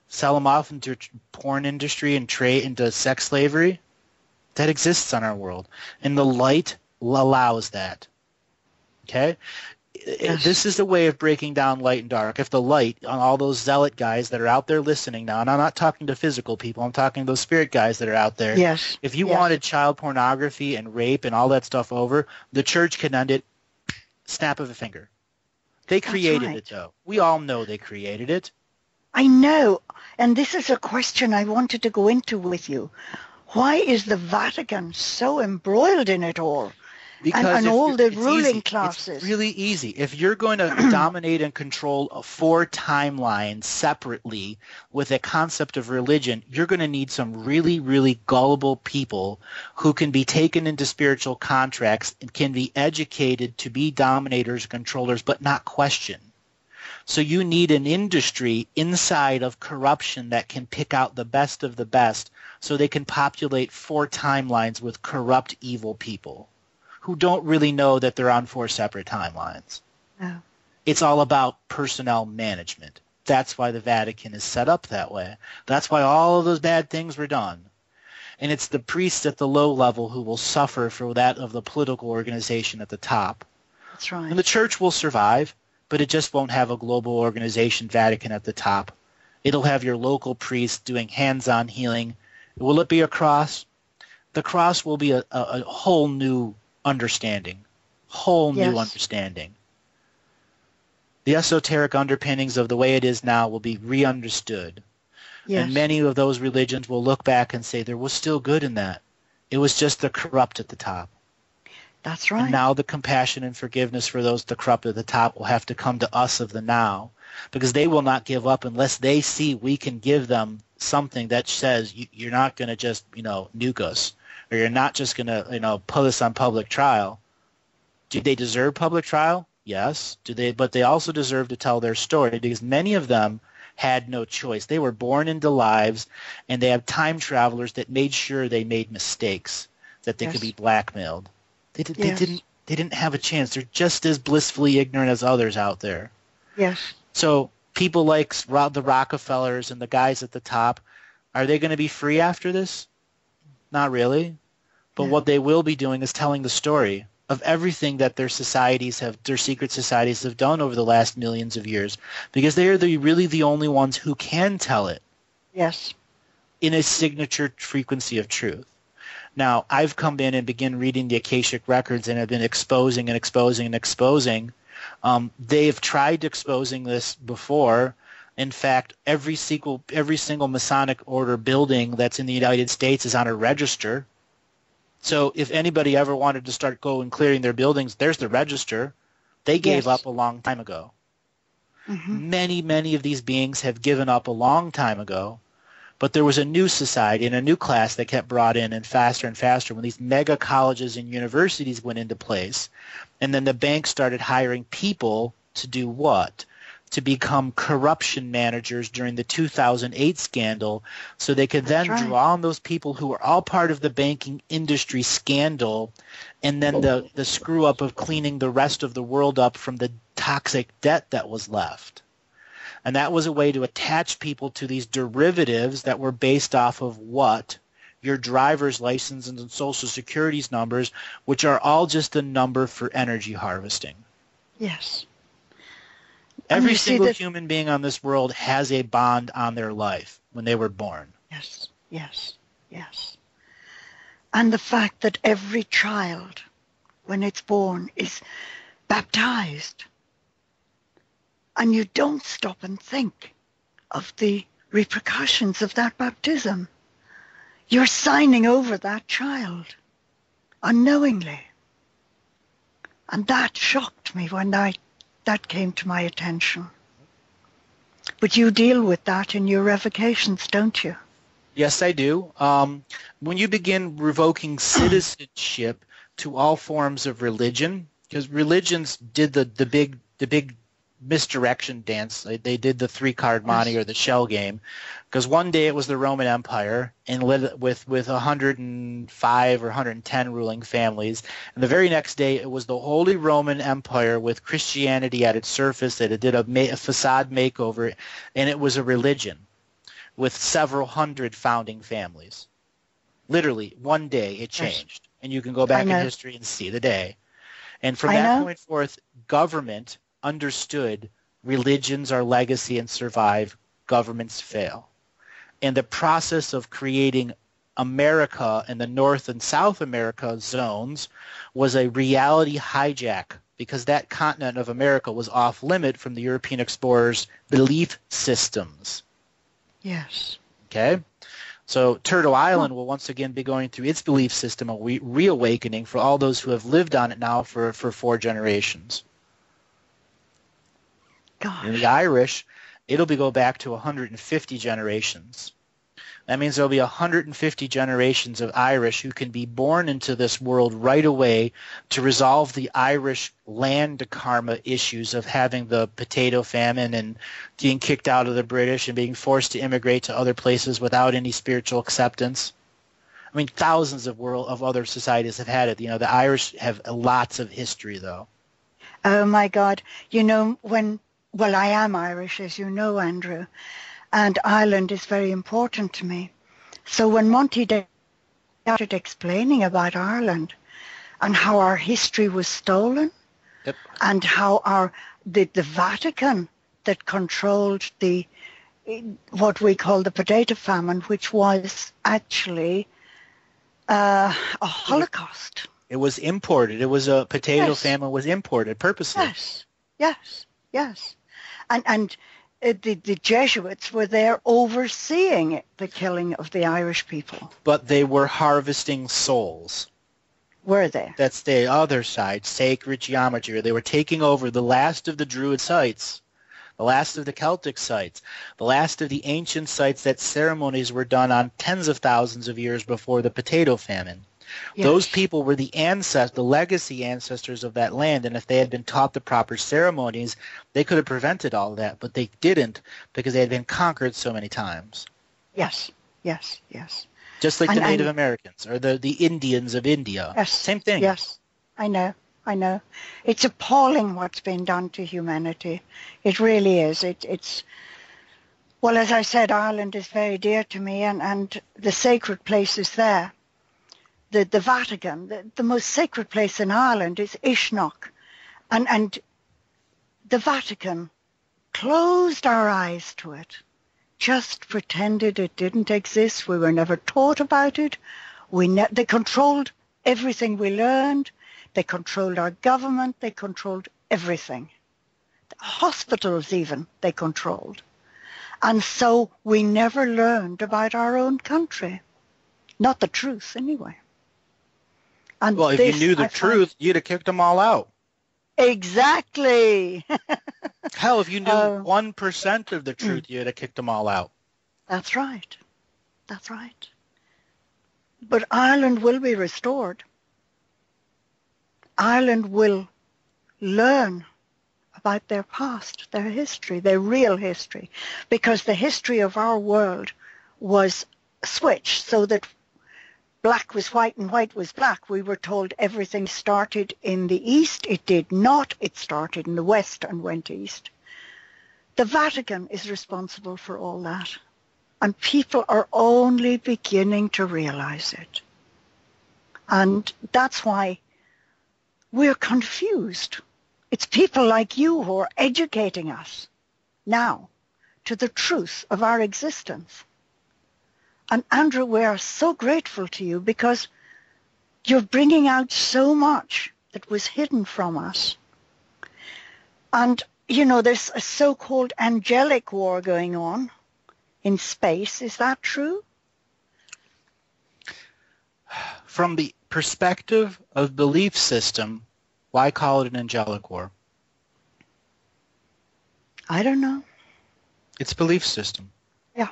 sell them off into porn industry and trade into sex slavery. That exists on our world. And the light allows that. Okay? This is a way of breaking down light and dark. If the light, on all those zealot guys that are out there listening now, and I'm not talking to physical people, I'm talking to those spirit guys that are out there. If you wanted child pornography and rape and all that stuff over, the church can end it snap of a finger. They created it, though. We all know they created it. I know. And this is a question I wanted to go into with you. Why is the Vatican so embroiled in it all? Because and all the ruling classes. It's really easy. If you're going to dominate and control 4 timelines separately with a concept of religion, you're going to need some really, really gullible people who can be taken into spiritual contracts and can be educated to be dominators, controllers, but not questioned. So you need an industry inside of corruption that can pick out the best of the best so they can populate 4 timelines with corrupt, evil people who don't really know that they're on 4 separate timelines. No. It's all about personnel management. That's why the Vatican is set up that way. That's why all of those bad things were done. And it's the priests at the low level who will suffer for that of the political organization at the top. That's right. And the church will survive, but it just won't have a global organization, Vatican, at the top. It'll have your local priests doing hands-on healing. Will it be a cross? The cross will be a whole new understanding. New understanding. The esoteric underpinnings of the way it is now will be re-understood. Yes. And many of those religions will look back and say there was still good in that. It was just the corrupt at the top. That's right. And now the compassion and forgiveness for those the corrupt at the top will have to come to us of the now, because they will not give up unless they see we can give them something that says you're not going to just, nuke us, or you're not just going to, put us on public trial. Do they deserve public trial? Yes. But they also deserve to tell their story, because many of them had no choice. They were born into lives, and they have time travelers that made sure they made mistakes, that they could be blackmailed. They didn't have a chance. They're just as blissfully ignorant as others out there. Yes. So people like the Rockefellers and the guys at the top, are they going to be free after this? Not really. But what they will be doing is telling the story of everything that their secret societies have done over the last millions of years, because they are really the only ones who can tell it. Yes. In a signature frequency of truth. Now, I've come in and begin reading the Akashic records and have been exposing and exposing and exposing. They've tried exposing this before. In fact, every single Masonic order building that's in the United States is on a register. So if anybody ever wanted to start clearing their buildings, there's the register. They gave up a long time ago. Mm-hmm. Many of these beings have given up a long time ago. But there was a new society and a new class that kept brought in, and faster when these mega colleges and universities went into place. And then the banks started hiring people to do what? To become corruption managers during the 2008 scandal, so they could then draw on those people who were all part of the banking industry scandal, and then the screw up of cleaning the rest of the world up from the toxic debt that was left. And that was a way to attach people to these derivatives that were based off of what? Your driver's license and social security's numbers, which are all just a number for energy harvesting. Yes. Every single human being on this world has a bond on their life when they were born. Yes. And the fact that every child, when it's born, is baptized. And you don't stop and think of the repercussions of that baptism. You're signing over that child unknowingly. And that shocked me when that came to my attention. But you deal with that in your revocations, don't you? Yes, I do. When you begin revoking citizenship to all forms of religion, because religions did the big misdirection dance. They did the 3-card monte or the shell game, because one day it was the Roman Empire and with 105 or 110 ruling families, and the very next day it was the Holy Roman Empire with Christianity at its surface that it did a facade makeover, and it was a religion with several hundred founding families. Literally, one day it changed, and you can go back in history and see the day. And from that point forth, government understood religions are legacy and survive, governments fail. And the process of creating America and the North and South America zones was a reality hijack, because that continent of America was off limit from the European explorers' belief systems. Yes. Okay? So Turtle Island will once again be going through its belief system, a reawakening for all those who have lived on it now for 4 generations. Gosh. In the Irish, it'll go back to 150 generations. That means there'll be 150 generations of Irish who can be born into this world right away to resolve the Irish land karma issues of having the potato famine and being kicked out of the British and being forced to immigrate to other places without any spiritual acceptance. I mean, thousands of other societies have had it. You know, the Irish have lots of history, though. Oh my God. You know, well, I am Irish, as you know, Andrew, and Ireland is very important to me. So when Monty started explaining about Ireland and how our history was stolen, Yep. and how the Vatican that controlled what we call the potato famine, which was actually a Holocaust. It was imported. It was a potato Yes. famine was imported purposely. Yes. And the Jesuits were there overseeing the killing of the Irish people. But they were harvesting souls. Were they? That's the other side, sacred geometry. They were taking over the last of the Druid sites, the last of the Celtic sites, the last of the ancient sites that ceremonies were done on tens of thousands of years before the potato famine. Yes. Those people were the legacy ancestors of that land, and if they had been taught the proper ceremonies, they could have prevented all of that, but they didn't because they had been conquered so many times. Yes. Just like the Native Americans or the Indians of India. Yes. Same thing. Yes, I know. It's appalling what's been done to humanity. It really is. Well, as I said, Ireland is very dear to me, and the sacred places there. The Vatican, the most sacred place in Ireland is Ishnock. And the Vatican closed our eyes to it, just pretended it didn't exist. We were never taught about it. They controlled everything we learned. They controlled our government. They controlled everything. The hospitals even, they controlled. And so we never learned about our own country. Not the truth, anyway. And well, if you knew the truth, you'd have kicked them all out. Exactly. Hell, if you knew 1% of the truth, you'd have kicked them all out. That's right. But Ireland will be restored. Ireland will learn about their past, their history, their real history, because the history of our world was switched so that black was white and white was black. We were told everything started in the East. It did not. It started in the West and went east. The Vatican is responsible for all that. And people are only beginning to realize it. And that's why we're confused. It's people like you who are educating us now to the truth of our existence. And Andrew, we are so grateful to you because you're bringing out so much that was hidden from us. And, you know, there's a so-called angelic war going on in space. Is that true? From the perspective of belief system, why call it an angelic war? I don't know. It's belief system. Yeah.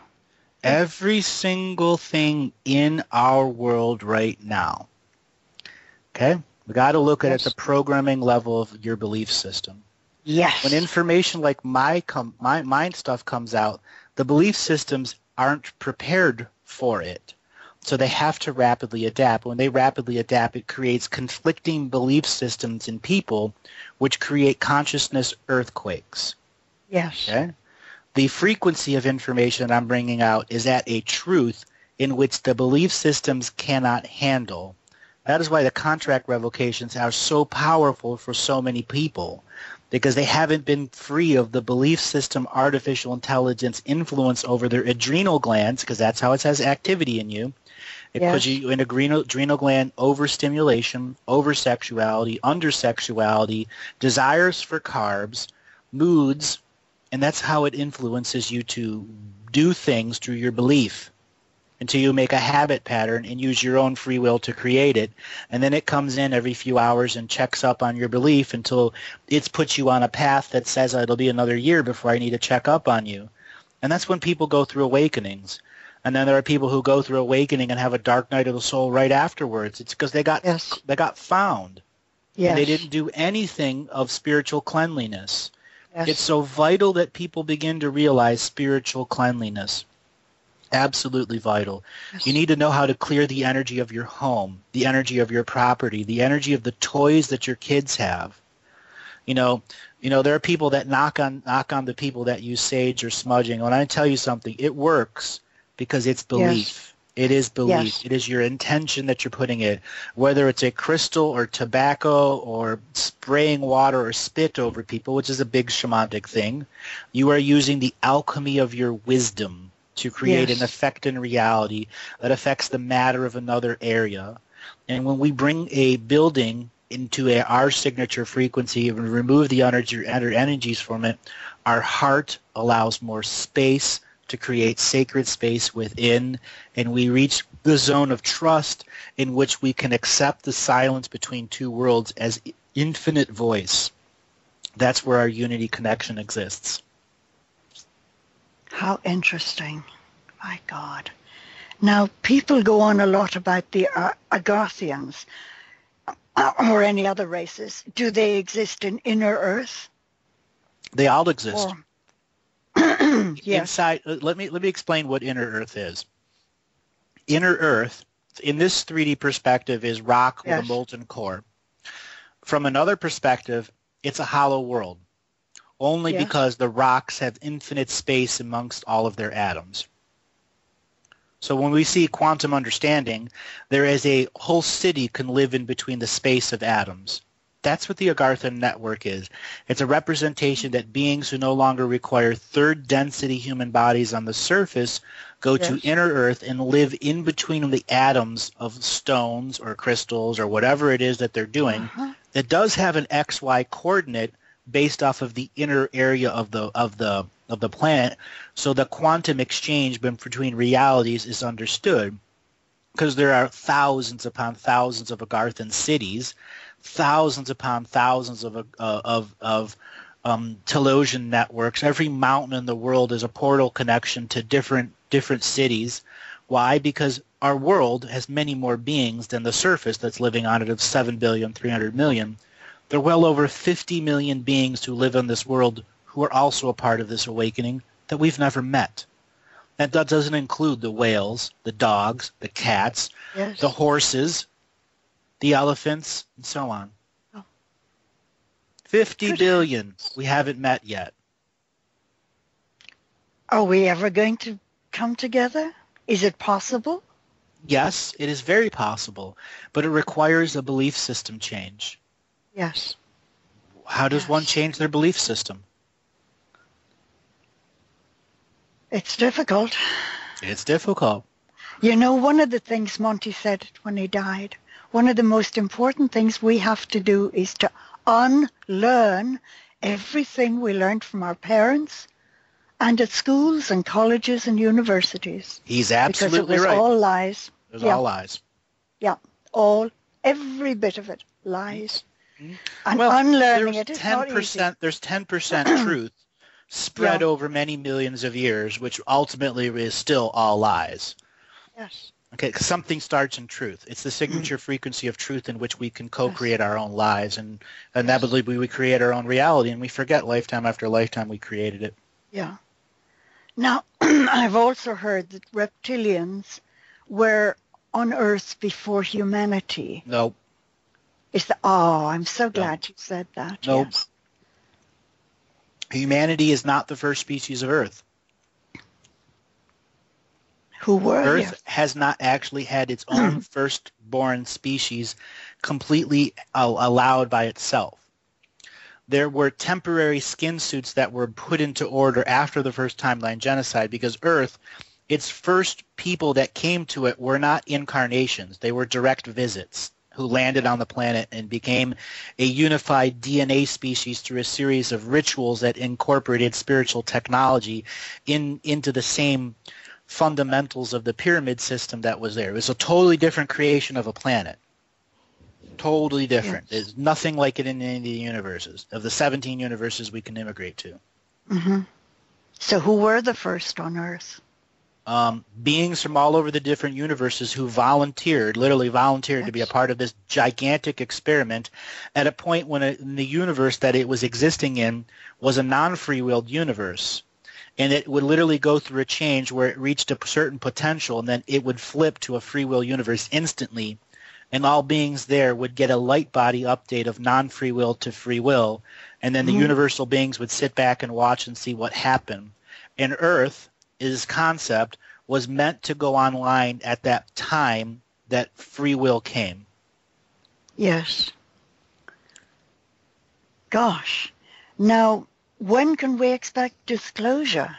Every single thing in our world right now. Okay? We got to look at it at the programming level of your belief system. Yes. When information like my mind stuff comes out, the belief systems aren't prepared for it. So they have to rapidly adapt. When they rapidly adapt, it creates conflicting belief systems in people, which create consciousness earthquakes. Yes. Okay? The frequency of information I'm bringing out is at a truth in which the belief systems cannot handle. That is why the contract revocations are so powerful for so many people, because they haven't been free of the belief system artificial intelligence influence over their adrenal glands, because that's how it has activity in you. It puts you in adrenal gland overstimulation, oversexuality, undersexuality, desires for carbs, moods, and that's how it influences you to do things through your belief until you make a habit pattern and use your own free will to create it. And then it comes in every few hours and checks up on your belief until it's put you on a path that says it'll be another year before I need to check up on you. And that's when people go through awakenings. And then there are people who go through awakening and have a dark night of the soul right afterwards. It's because they got found. And they didn't do anything of spiritual cleanliness. It's so vital that people begin to realize spiritual cleanliness. Absolutely vital. You need to know how to clear the energy of your home, the energy of your property, the energy of the toys that your kids have. There are people that knock on the people that use sage or smudging. When I tell you something, it works because it's belief. It is belief. It is your intention that you're putting it. Whether it's a crystal or tobacco or spraying water or spit over people, which is a big shamanic thing, you are using the alchemy of your wisdom to create an effect in reality that affects the matter of another area. And when we bring a building into our signature frequency and remove the energies from it, our heart allows more space to create sacred space within, and we reach the zone of trust in which we can accept the silence between two worlds as infinite voice. That's where our unity connection exists. How interesting. My God. Now, people go on a lot about the Agarthians or any other races. Do they exist in inner Earth? They all exist. Inside, let me explain what inner Earth is. Inner Earth, in this 3D perspective, is rock with a molten core. From another perspective, it's a hollow world, only because the rocks have infinite space amongst all of their atoms. So when we see quantum understanding, there is a whole city can live in between the space of atoms. That's what the Agarthan network is. It's a representation that beings who no longer require third density human bodies on the surface go to inner Earth and live in between the atoms of stones or crystals or whatever it is that they're doing. That does have an XY coordinate based off of the inner area of the planet, so the quantum exchange between realities is understood, because there are thousands upon thousands of Agarthan cities, thousands upon thousands of Telosian networks. Every mountain in the world is a portal connection to different cities. Why? Because our world has many more beings than the surface that's living on it of 7,300,000,000. There are well over 50 million beings who live on this world who are also a part of this awakening that we've never met. And that doesn't include the whales, the dogs, the cats, the horses, the elephants, and so on. 50 billion we haven't met yet. Are we ever going to come together? Is it possible? Yes, it is very possible, but it requires a belief system change. Yes. How does one change their belief system? It's difficult. It's difficult. You know, one of the things Monty said when he died, one of the most important things we have to do is to unlearn everything we learned from our parents and at schools and colleges and universities. He's absolutely right. Because it was all lies. It was all lies. Yeah, every bit of it, lies. And well, unlearning it is not easy. There's 10% truth spread over many millions of years, which ultimately is still all lies. Yes. Okay, 'cause something starts in truth. It's the signature frequency of truth in which we can co-create our own lives, and inevitably we create our own reality, and we forget lifetime after lifetime we created it. Yeah. Now, I've also heard that reptilians were on Earth before humanity. Nope. I'm so glad you said that. Nope. Yes. Humanity is not the first species of Earth. Who were Earth has not actually had its own firstborn species completely allowed by itself. There were temporary skin suits that were put into order after the first timeline genocide, because Earth, its first people that came to it were not incarnations. They were direct visits who landed on the planet and became a unified DNA species through a series of rituals that incorporated spiritual technology into the same fundamentals of the pyramid system that was there. It was a totally different creation of a planet. Totally different. Yes. There's nothing like it in any of the universes, of the 17 universes we can immigrate to. Mm-hmm. So who were the first on Earth? beings from all over the different universes who literally volunteered to be a Yes. part of this gigantic experiment at a point when in the universe that it was existing in was a non-free-willed universe. And it would literally go through a change where it reached a certain potential, and then it would flip to a free will universe instantly, and all beings there would get a light body update of non-free will to free will, and then the Hmm. universal beings would sit back and watch and see what happened. And Earth, this concept, was meant to go online at that time that free will came. Yes. Gosh. Now, when can we expect disclosure?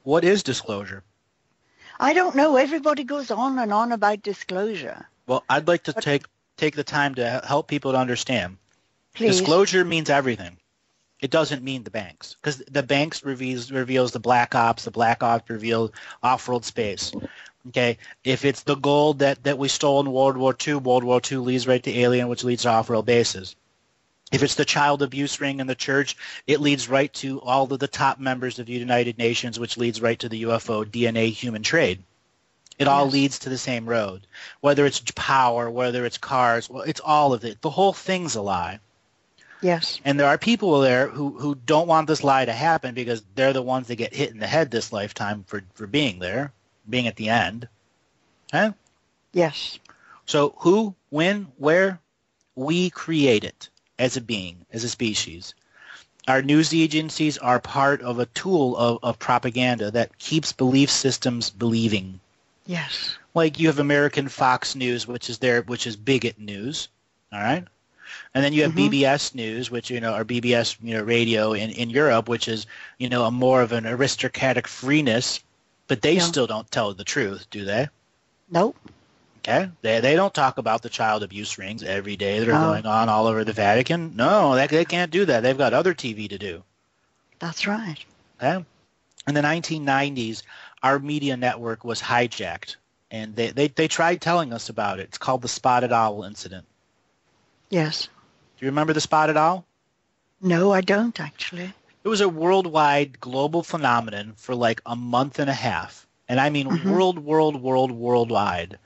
What is disclosure? I don't know. Everybody goes on and on about disclosure. Well, I'd like to But take the time to help people to understand. please. Disclosure means everything. It doesn't mean the banks, because the banks reveals the black ops reveal off-world space. Okay, if it's the gold that we stole in World War II, World War II leads right to alien, which leads to off-world bases. If it's the child abuse ring in the church, it leads right to all of the top members of the United Nations, which leads right to the UFO DNA human trade. It all Yes. leads to the same road. Whether it's power, whether it's cars, well, it's all of it. The whole thing's a lie. Yes. And there are people there who don't want this lie to happen because they're the ones that get hit in the head this lifetime for being there, being at the end. Okay? Yes. So who, when, where? We create it as a being, as a species. Our news agencies are part of a tool of propaganda that keeps belief systems believing. Yes. Like you have American Fox News, which is bigot news, all right? And then you have Hmm. BBS News, which, or BBS, radio in Europe, which is, a more of an aristocratic freeness, but they Yeah. still don't tell the truth, do they? Nope. Okay? They don't talk about the child abuse rings every day that are No. going on all over the Vatican. No, they can't do that. They've got other TV to do. That's right. Okay? In the 1990s, our media network was hijacked, and they tried telling us about it. It's called the Spotted Owl incident. Yes. Do you remember the Spotted Owl? No, I don't actually. It was a worldwide global phenomenon for like a month and a half. And I mean Hmm. worldwide.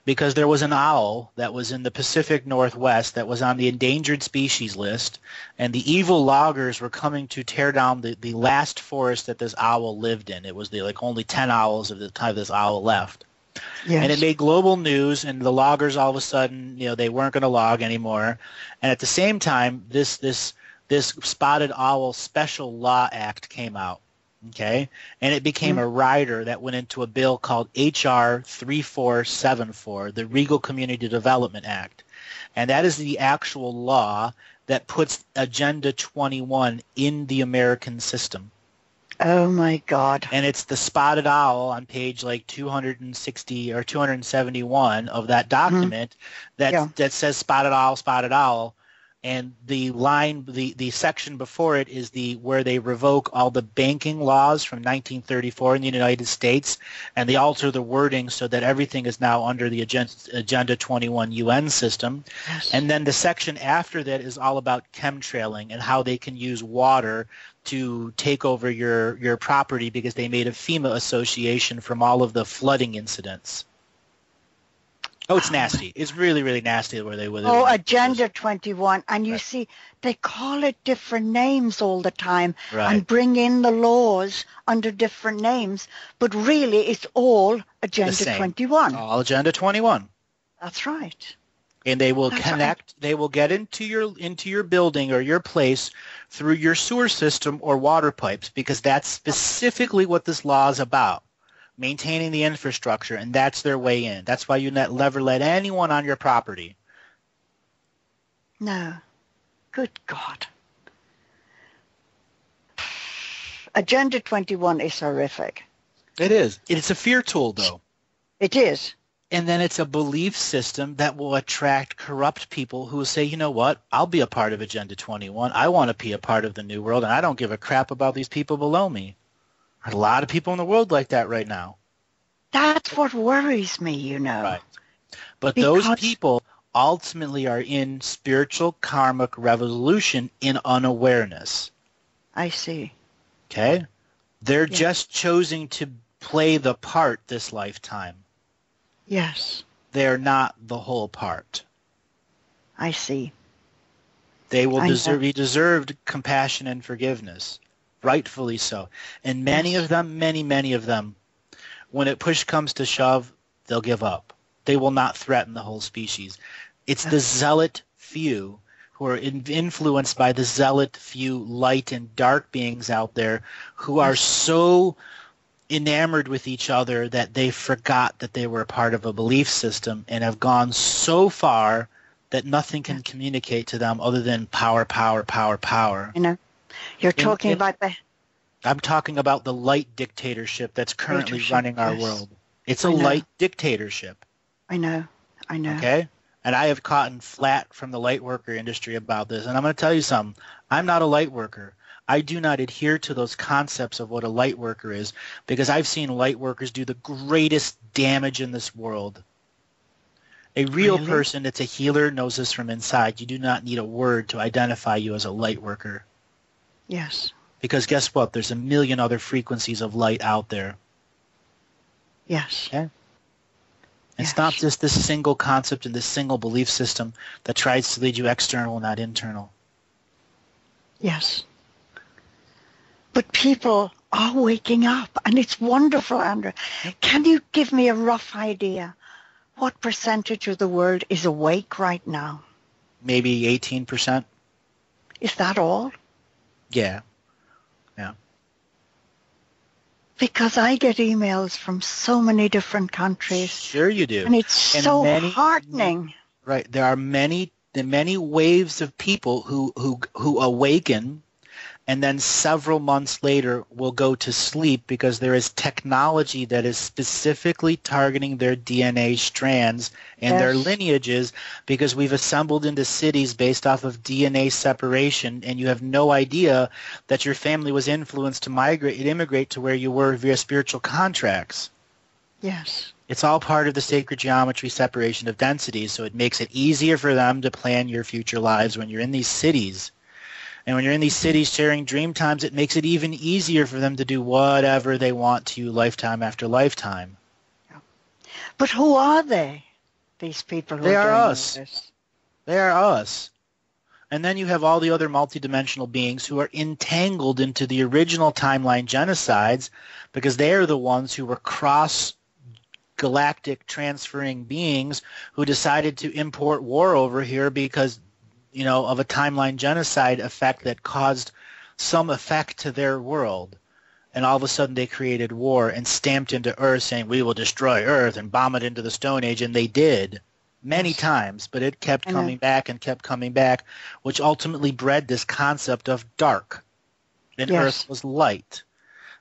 Because there was an owl that was in the Pacific Northwest that was on the endangered species list, and the evil loggers were coming to tear down the last forest that this owl lived in. It was only 10 owls of the time this owl left. Yes. And it made global news, and the loggers all of a sudden, they weren't going to log anymore. And at the same time, this Spotted Owl Special Law Act came out, okay? And it became a rider that went into a bill called H.R. 3474, the Regal Community Development Act. And that is the actual law that puts Agenda 21 in the American system. Oh my God. And it's the Spotted Owl on page 260 or 271 of that document that says Spotted Owl, and the line, the section before it is where they revoke all the banking laws from 1934 in the United States, and they alter the wording so that everything is now under the Agenda 21 UN system. Yes. And then the section after that is all about chemtrailing and how they can use water to take over your property because they made a FEMA association from all of the flooding incidents. Oh, it's nasty. It's really, really nasty where they Agenda 21. And you see, they call it different names all the time and bring in the laws under different names. But really, it's all Agenda 21. All Agenda 21. That's right. And they will connect. They will get into your building or your place through your sewer system or water pipes, because that's specifically what this law is about, maintaining the infrastructure, and that's their way in. That's why you never let anyone on your property. No. Good God. Agenda 21 is horrific. It is. It's a fear tool, though. It is. And then it's a belief system that will attract corrupt people who will say, you know what, I'll be a part of Agenda 21. I want to be a part of the New World, and I don't give a crap about these people below me. There's a lot of people in the world like that right now. That's what worries me, Right. But those people ultimately are in spiritual karmic revolution in unawareness. I see. Okay? They're just choosing to play the part this lifetime. Yes. They're not the whole part. I see. They will I know. be deserved compassion and forgiveness, rightfully so. And many Yes. of them, many of them, when it push comes to shove, they'll give up. They will not threaten the whole species. It's the zealot few who are influenced by the zealot few light and dark beings out there who are so enamored with each other that they forgot that they were a part of a belief system and have gone so far that nothing can communicate to them other than power, power, power, power. You know, you're talking about the... I'm talking about the light dictatorship that's currently running our world. It's a light dictatorship. I know. Okay? And I have caught flat from the light worker industry about this. And I'm going to tell you something. I'm not a light worker. I do not adhere to those concepts of what a light worker is because I've seen light workers do the greatest damage in this world. A real person that's a healer knows this from inside. You do not need a word to identify you as a light worker. Yes. Because guess what? There's a million other frequencies of light out there. Yes. Okay? It's not just this single concept and this single belief system that tries to lead you external, not internal. Yes. But people are waking up, and it's wonderful, Andrew. Can you give me a rough idea? What percentage of the world is awake right now? Maybe 18%. Is that all? Yeah. Yeah. Because I get emails from so many different countries. Sure you do. And it's so heartening. Right. There are many waves of people who awaken and then several months later will go to sleep because there is technology that is specifically targeting their DNA strands and their lineages because we've assembled into cities based off of DNA separation, and you have no idea that your family was influenced to immigrate to where you were via spiritual contracts. Yes. It's all part of the sacred geometry separation of densities, so it makes it easier for them to plan your future lives when you're in these cities. And when you're in these cities sharing dream times, it makes it even easier for them to do whatever they want to you lifetime after lifetime. But who are they, these people who are doing us. This? They are us. And then you have all the other multidimensional beings who are entangled into the original timeline genocides because they are the ones who were galactic transferring beings who decided to import war over here because of a timeline genocide effect that caused some effect to their world. And all of a sudden they created war and stamped into Earth saying, we will destroy Earth and bomb it into the Stone Age. And they did many times, but it kept coming back and kept coming back, which ultimately bred this concept of dark. And Earth was light.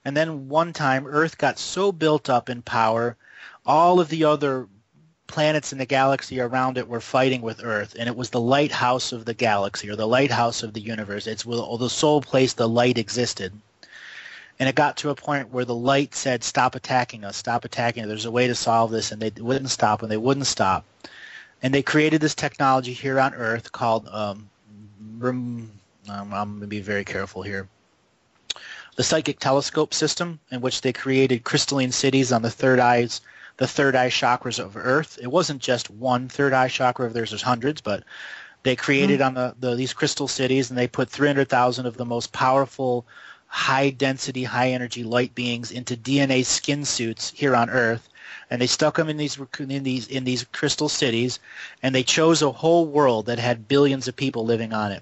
And then one time Earth got so built up in power, all of the other planets in the galaxy around it were fighting with Earth, and it was the lighthouse of the galaxy or the lighthouse of the universe. It's the sole place the light existed. And it got to a point where the light said, stop attacking us, stop attacking us. There's a way to solve this, and they wouldn't stop, and they wouldn't stop. And they created this technology here on Earth called, I'm going to be very careful here, the psychic telescope system, in which they created crystalline cities on the third eye chakras of Earth. It wasn't just one third eye chakra, there's hundreds, but they created on these crystal cities, and they put 300,000 of the most powerful, high-density, high-energy light beings into DNA skin suits here on Earth, and they stuck them in these crystal cities, and they chose a whole world that had billions of people living on it.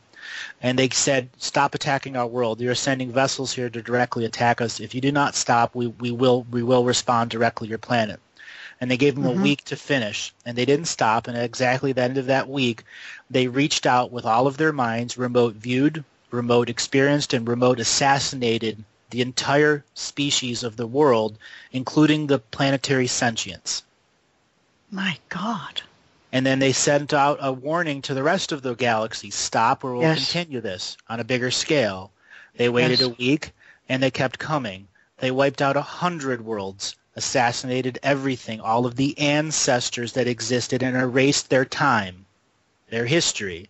And they said, stop attacking our world. You're sending vessels here to directly attack us. If you do not stop, we will respond directly to your planet. And they gave them a week to finish, and they didn't stop. And at exactly the end of that week, they reached out with all of their minds, remote viewed, remote experienced, and remote assassinated the entire species of the world, including the planetary sentients. My God. And then they sent out a warning to the rest of the galaxy, stop or we'll continue this on a bigger scale. They waited a week, and they kept coming. They wiped out 100 worlds, assassinated everything, all of the ancestors that existed, and erased their time, their history.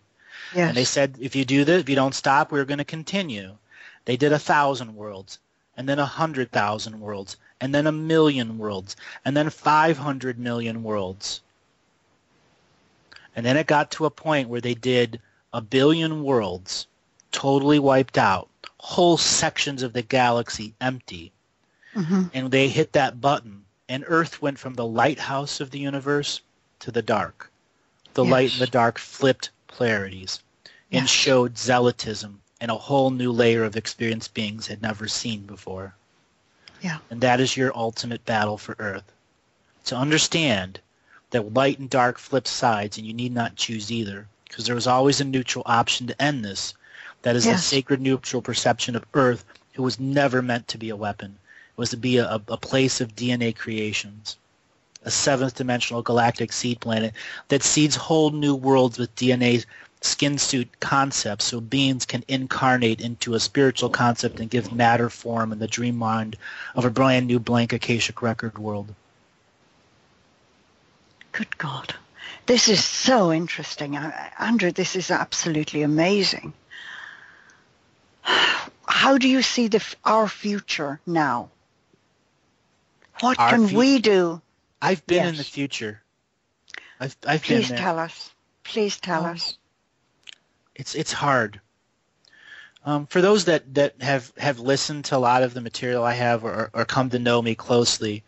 And they said, if you do this, if you don't stop, we're going to continue. They did 1,000 worlds. and then 100,000 worlds, and then 1,000,000 worlds, and then 500 million worlds. And then it got to a point where they did 1,000,000,000 worlds, totally wiped out, whole sections of the galaxy empty. Mm-hmm. And they hit that button, and Earth went from the lighthouse of the universe to the dark. The light and the dark flipped polarities and showed zealotism and a whole new layer of experienced beings had never seen before. Yeah. And that is your ultimate battle for Earth. To understand that light and dark flip sides, and you need not choose either, because there was always a neutral option to end this. That is a sacred neutral perception of Earth, who was never meant to be a weapon. It was to be a place of DNA creations, a seventh dimensional galactic seed planet that seeds whole new worlds with DNA skin suit concepts so beings can incarnate into a spiritual concept and give matter form in the dream mind of a brand new blank Akashic record world. Good God. This is so interesting. Andrew, this is absolutely amazing. How do you see our future now? What can we do? I've been in the future. I've been there. Please tell us. Please tell us. It's hard. For those that have listened to a lot of the material I have or come to know me closely,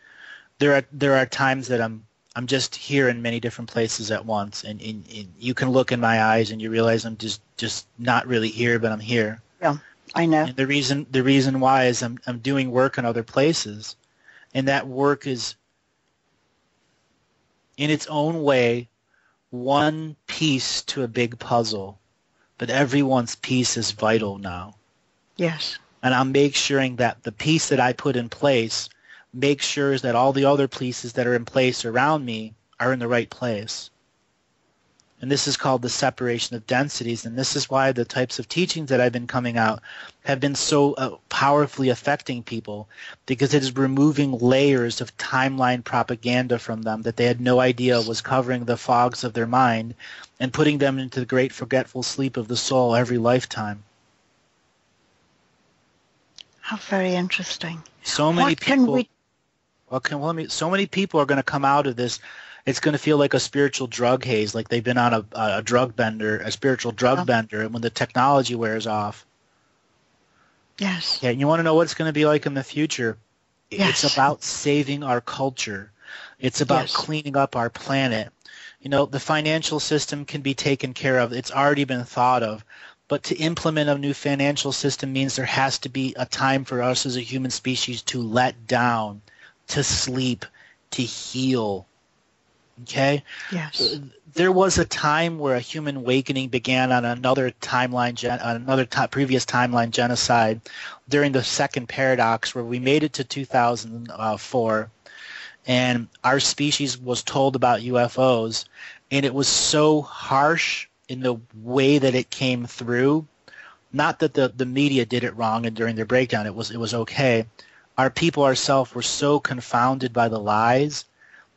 there are times that I'm just here in many different places at once, and you can look in my eyes and you realize I'm just not really here, but I'm here. Yeah, I know. And the reason why is I'm doing work in other places, and that work is in its own way one piece to a big puzzle, but everyone's piece is vital now. Yes. And I'm making sure that the piece that I put in place makes sure that all the other pieces that are in place around me are in the right place. And this is called the separation of densities, and this is why the types of teachings that I've been coming out have been so powerfully affecting people, because it is removing layers of timeline propaganda from them that they had no idea was covering the fogs of their mind and putting them into the great forgetful sleep of the soul every lifetime. How very interesting. So many people are going to come out of this. It's going to feel like a spiritual drug haze, like they've been on a drug bender, a spiritual drug bender, and when the technology wears off. Yes. Yeah, and you want to know what it's going to be like in the future? Yes. It's about saving our culture. It's about cleaning up our planet. You know, the financial system can be taken care of. It's already been thought of. But to implement a new financial system means there has to be a time for us as a human species to let down, to sleep, to heal. Okay? Yes. There was a time where a human awakening began on another timeline, previous timeline genocide during the second paradox, where we made it to 2004, and our species was told about UFOs, and it was so harsh in the way that it came through. Not that the media did it wrong and during their breakdown it was okay. Our people ourselves were so confounded by the lies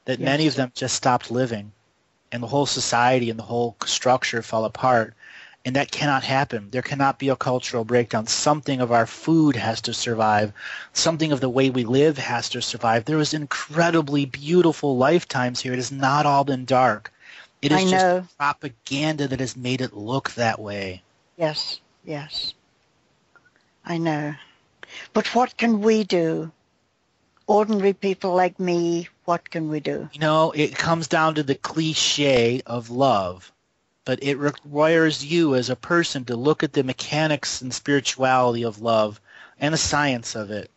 that many of them just stopped living, and the whole society and the whole structure fell apart. And that cannot happen. There cannot be a cultural breakdown. Something of our food has to survive. Something of the way we live has to survive. There was incredibly beautiful lifetimes here. It has not all been dark. It is just propaganda that has made it look that way. Yes, yes. I know. But what can we do? Ordinary people like me, what can we do? You know, it comes down to the cliche of love, but it requires you as a person to look at the mechanics and spirituality of love and the science of it.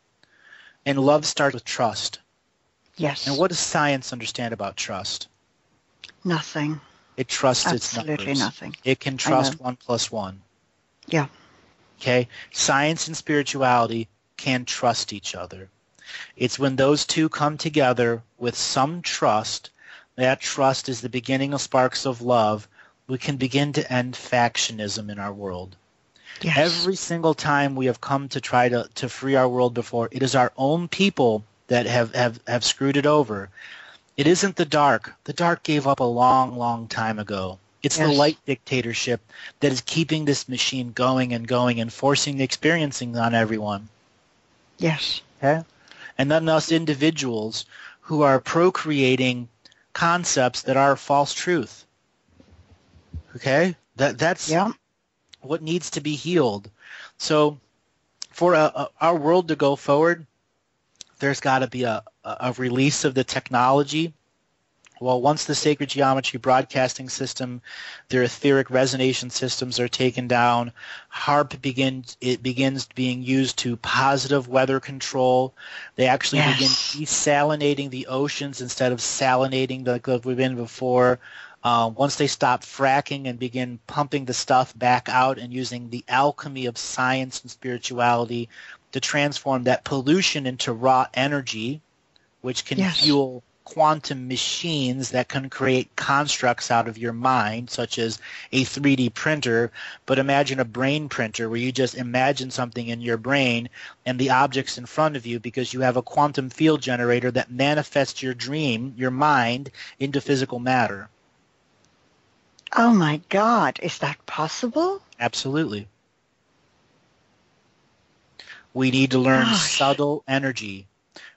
And love starts with trust. Yes. And what does science understand about trust? Nothing. It trusts its numbers. Absolutely nothing. It can trust 1 + 1. Yeah. Okay? Science and spirituality can trust each other. It's when those two come together with some trust, that trust is the beginning of sparks of love, we can begin to end factionism in our world. Yes. Every single time we have come to try to free our world before, it is our own people that have screwed it over. It isn't the dark. The dark gave up a long, long time ago. It's the light dictatorship that is keeping this machine going and going and forcing the experiencing on everyone. Yes. Okay? And then us individuals who are procreating concepts that are false truth. Okay? That's Yeah. what needs to be healed. So for our world to go forward, there's got to be a release of the technology. Well, once the sacred geometry broadcasting system, their etheric resonation systems are taken down, HARP begins being used to positive weather control. They actually begin Yes. desalinating the oceans instead of salinating like we've been before. Once they stop fracking and begin pumping the stuff back out and using the alchemy of science and spirituality to transform that pollution into raw energy, which can Yes. fuel quantum machines that can create constructs out of your mind, such as a 3D printer. But imagine a brain printer where you just imagine something in your brain and the object's in front of you because you have a quantum field generator that manifests your dream, your mind, into physical matter. Oh my God, is that possible? Absolutely. We need to learn Gosh. subtle energy.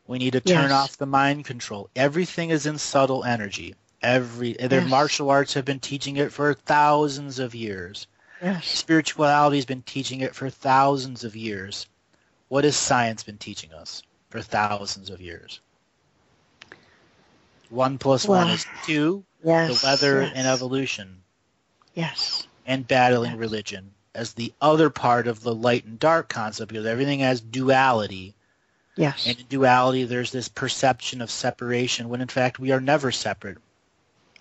We need to turn Yes. off the mind control. Everything is in subtle energy. Their Yes. martial arts have been teaching it for thousands of years. Yes. Spirituality has been teaching it for thousands of years. What has science been teaching us for thousands of years? 1 + 1 is 2, Yes. the weather Yes. and evolution, Yes. and battling Yes. religion as the other part of the light and dark concept, because everything has duality. Yes. And in duality, there's this perception of separation when, in fact, we are never separate,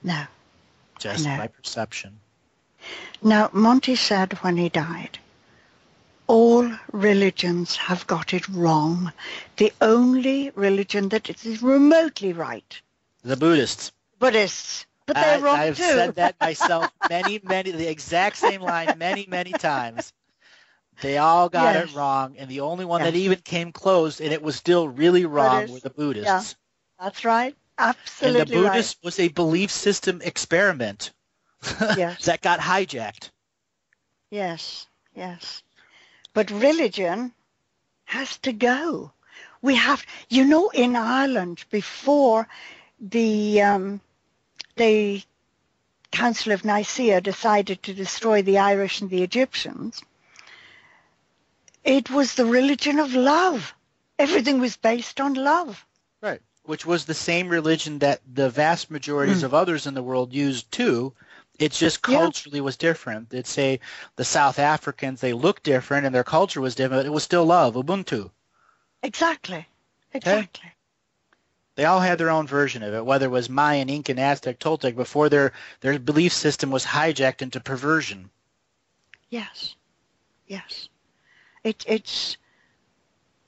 No. just I know. by perception. Now, Monty said when he died, all religions have got it wrong. The only religion that is remotely right, The Buddhists. Buddhists. But they're wrong I've too. said that myself the exact same line many times. They all got Yes. it wrong, and the only one that Yes. even came close, and it was still really wrong, were Buddhists. the Buddhists. Yeah, that's right. And Absolutely the Buddhist was a belief system experiment Yes. that got hijacked. Yes. Yes. But religion has to go. We have, in Ireland, before the Council of Nicaea decided to destroy the Irish and the Egyptians, it was the religion of love. Everything was based on love. Right. Which was the same religion that the vast majorities of others in the world used too. It just culturally was different. They'd say the South Africans, they look different and their culture was different, but it was still love, Ubuntu. Exactly. Okay? They all had their own version of it, whether it was Mayan, Incan, Aztec, Toltec, before their belief system was hijacked into perversion. Yes. Yes. It's,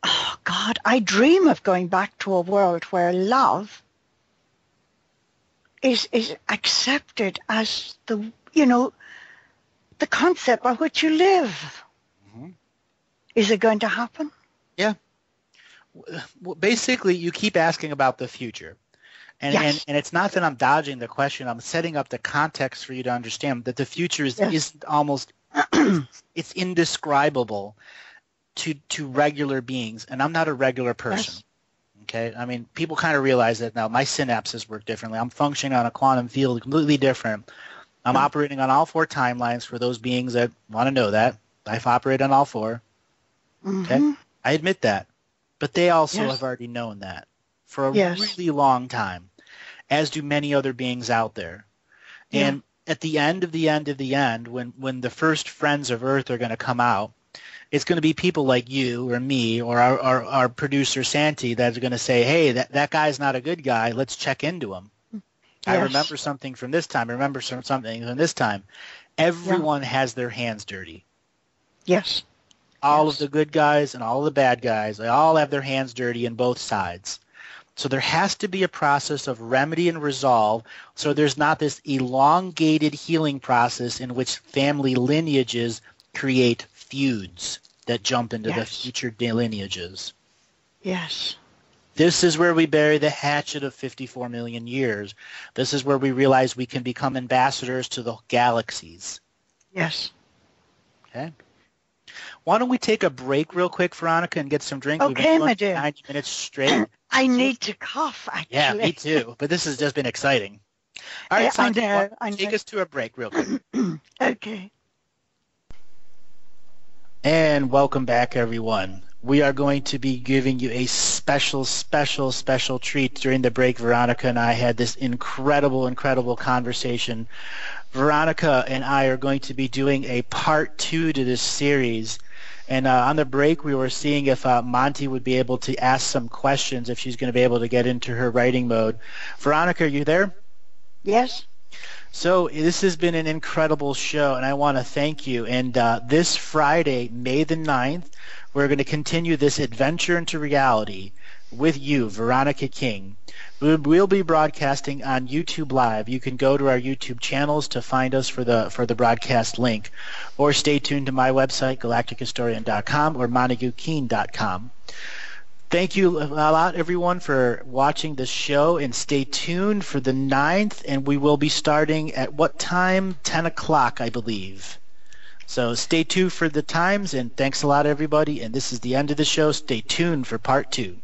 oh God, I dream of going back to a world where love is accepted as the concept by which you live. Mm-hmm. Is it going to happen? Yeah. Well, basically, you keep asking about the future. And it's not that I'm dodging the question. I'm setting up the context for you to understand that the future is almost it's indescribable to regular beings. And I'm not a regular person. Yes. Okay? I mean, people kind of realize that now. My synapses work differently. I'm functioning on a quantum field completely different. I'm operating on all 4 timelines for those beings that want to know that. I've operated on all 4. Okay? Mm-hmm. I admit that. But they also have already known that for a really long time, as do many other beings out there. And at the end of the end of the end, when the first friends of Earth are going to come out, it's going to be people like you or me or our producer Santi that are going to say, hey, that guy's not a good guy. Let's check into him. Yes. I remember something from this time. I remember something from this time. Everyone has their hands dirty. Yes. All of the good guys and all of the bad guys, they all have their hands dirty on both sides. So there has to be a process of remedy and resolve so there's not this elongated healing process in which family lineages create feuds that jump into the future lineages. Yes. This is where we bury the hatchet of 54 million years. This is where we realize we can become ambassadors to the galaxies. Yes. Okay? Why don't we take a break real quick, Veronica, and get some drink? We've Okay, been my going dear. 90 minutes straight. I need to cough, actually. Yeah, me too. But this has just been exciting. All right, Sandra, take us to a break real quick. Okay. And welcome back, everyone. We are going to be giving you a special treat. During the break, Veronica and I had this incredible conversation. Veronica and I are going to be doing a part 2 to this series. And on the break, we were seeing if Monty would be able to ask some questions, if she's going to be able to get into her writing mode. Veronica, are you there? Yes. So this has been an incredible show, and I want to thank you. And this Friday, May the 9th, we're going to continue this adventure into reality with you, Veronica King. We'll be broadcasting on YouTube Live. You can go to our YouTube channels to find us for the broadcast link, or stay tuned to my website, galactichistorian.com or montaguekeen.com. Thank you a lot, everyone, for watching this show, and stay tuned for the 9th, and we will be starting at what time? 10 o'clock, I believe. So stay tuned for the times, and thanks a lot, everybody, and this is the end of the show. Stay tuned for part 2.